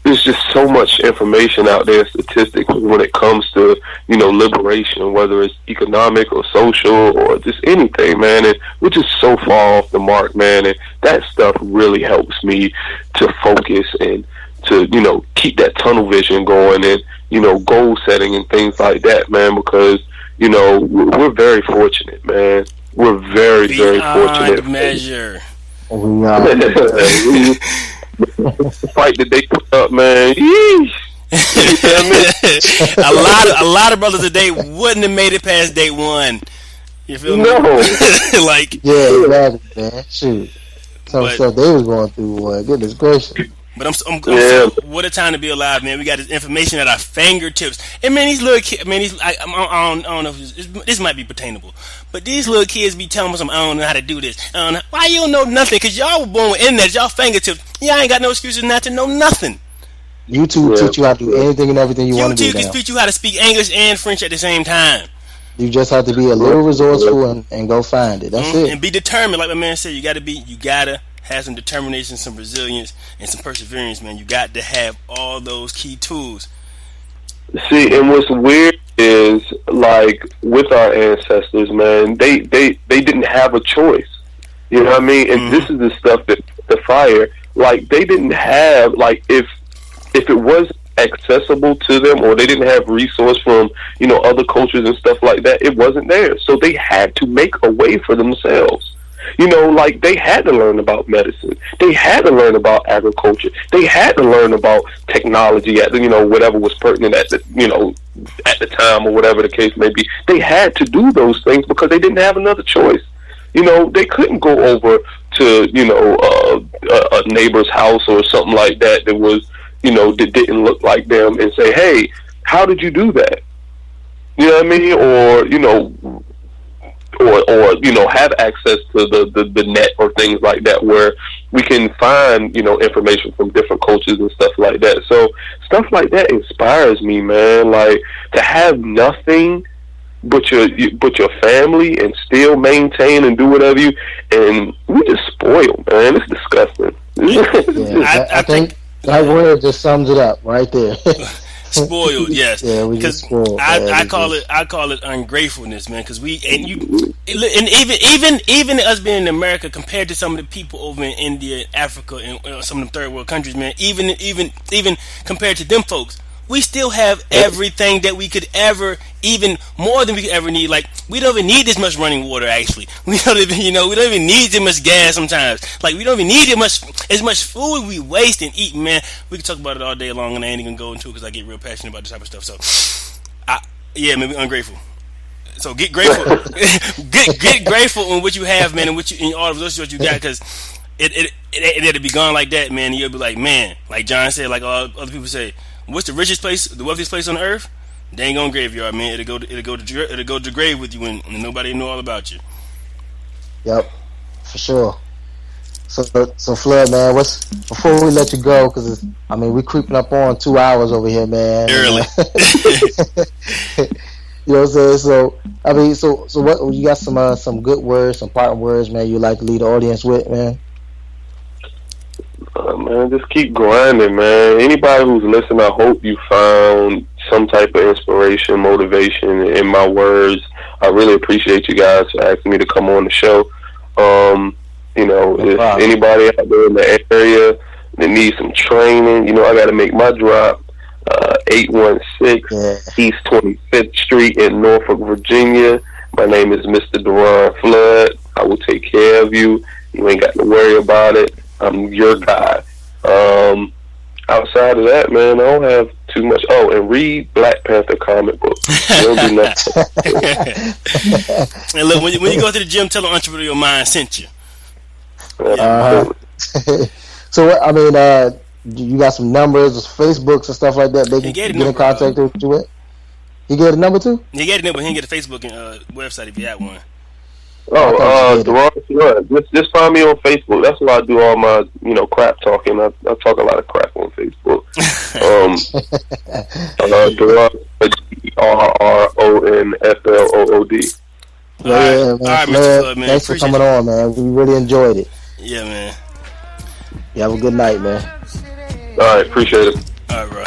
there's just so much information out there, statistics, when it comes to, liberation, whether it's economic or social or just anything, man. And we're just so far off the mark, man. And that stuff really helps me to focus and to, keep that tunnel vision going and, goal setting and things like that, man, because, we're very fortunate, man. We're very, very fortunate. Measure. The fight that they put up, man. a lot of brothers today wouldn't have made it past day one. You feel me? No. Like, yeah, exactly, man. Shoot, some stuff they was going through. Goodness gracious. But I'm what a time to be alive, man. We got this information at our fingertips. And man, these little kids, man, I don't know if this might be pertainable, but these little kids be telling us, I don't know how to do this. Why you don't know nothing? Because y'all were born with internet, y'all fingertips. Y'all ain't got no excuses not to know nothing. YouTube teach you how to do anything and everything you want to do. YouTube can teach you how to speak English and French at the same time. You just have to be a little resourceful and go find it. That's it. And be determined, like my man said. You gotta have some determination, some resilience, and some perseverance, man. You got to have all those key tools. See, and what's weird is like with our ancestors, man, they didn't have a choice. You know what I mean? And this is the stuff that the fire, like they didn't have, like if it was accessible to them or they didn't have resource from, you know, other cultures and stuff like that, it wasn't there. So they had to make a way for themselves. You know, like they had to learn about medicine. They had to learn about agriculture. They had to learn about technology at the, you know, whatever was pertinent at the, you know, at the time or whatever the case may be. They had to do those things because they didn't have another choice. You know, they couldn't go over to, you know, a neighbor's house or something like that that was, you know, that didn't look like them and say, hey, how did you do that? You know what I mean? Or, you know, or you know, have access to the net or things like that where we can find, you know, information from different cultures and stuff like that. So stuff like that inspires me, man. Like to have nothing but your family and still maintain and do whatever you, and we just spoiled, man. It's disgusting. Yeah, I think that word just sums it up right there. Spoiled, yes. Yeah, we just spoiled. I call it ungratefulness, man. Because even us being in America compared to some of the people over in India, Africa, and some of the third world countries, man. Even compared to them folks, we still have everything that we could ever, even more than we could ever need. Like we don't even need this much running water. Actually, we don't even need this much gas sometimes. Like we don't even need as much food we waste and eat. Man, we can talk about it all day long, and I ain't even gonna go into it because I get real passionate about this type of stuff. So, man, we ungrateful. So get grateful, get grateful on what you have, man, and all of those what you got, because it'll be gone like that, man. And you'll be like, man, like John said, like all other people say. What's the richest place, the wealthiest place on earth? They ain't gonna graveyard, man. It'll go to the grave with you, and nobody know all about you. Yep, for sure. So Flood, man, before we let you go, because we creeping up on 2 hours over here, man. Early. You know what I'm saying? So what? You got some good words, some parting words, man. You like to lead the audience with, man? Man, just keep grinding, man. Anybody who's listening, I hope you found some type of inspiration, motivation in my words. I really appreciate you guys for asking me to come on the show. You know, if anybody out there in the area that needs some training, you know, I got to make my drop. 816 East 25th Street in Norfolk, Virginia. My name is Mr. Derron Flood. I will take care of you. You ain't got to worry about it. I'm your guy. Outside of that, man, I don't have too much. Oh, and read Black Panther comic books. Don't do nothing. And look, when you go to the gym, tell them Entrepreneurial Mind sent you. So, you got some numbers, Facebooks and stuff like that. They can get in contact with you with. You get a number too? He get a number. He can get a Facebook and website if you have one. Derron Flood. Just find me on Facebook. That's where I do all my, you know, crap talking. I talk a lot of crap on Facebook. Derron RRONFLOOD. All right, Mr. Flood, man. Thanks for coming on, man. We really enjoyed it. Yeah, man. You have a good night, man. All right, appreciate it. All right, bro.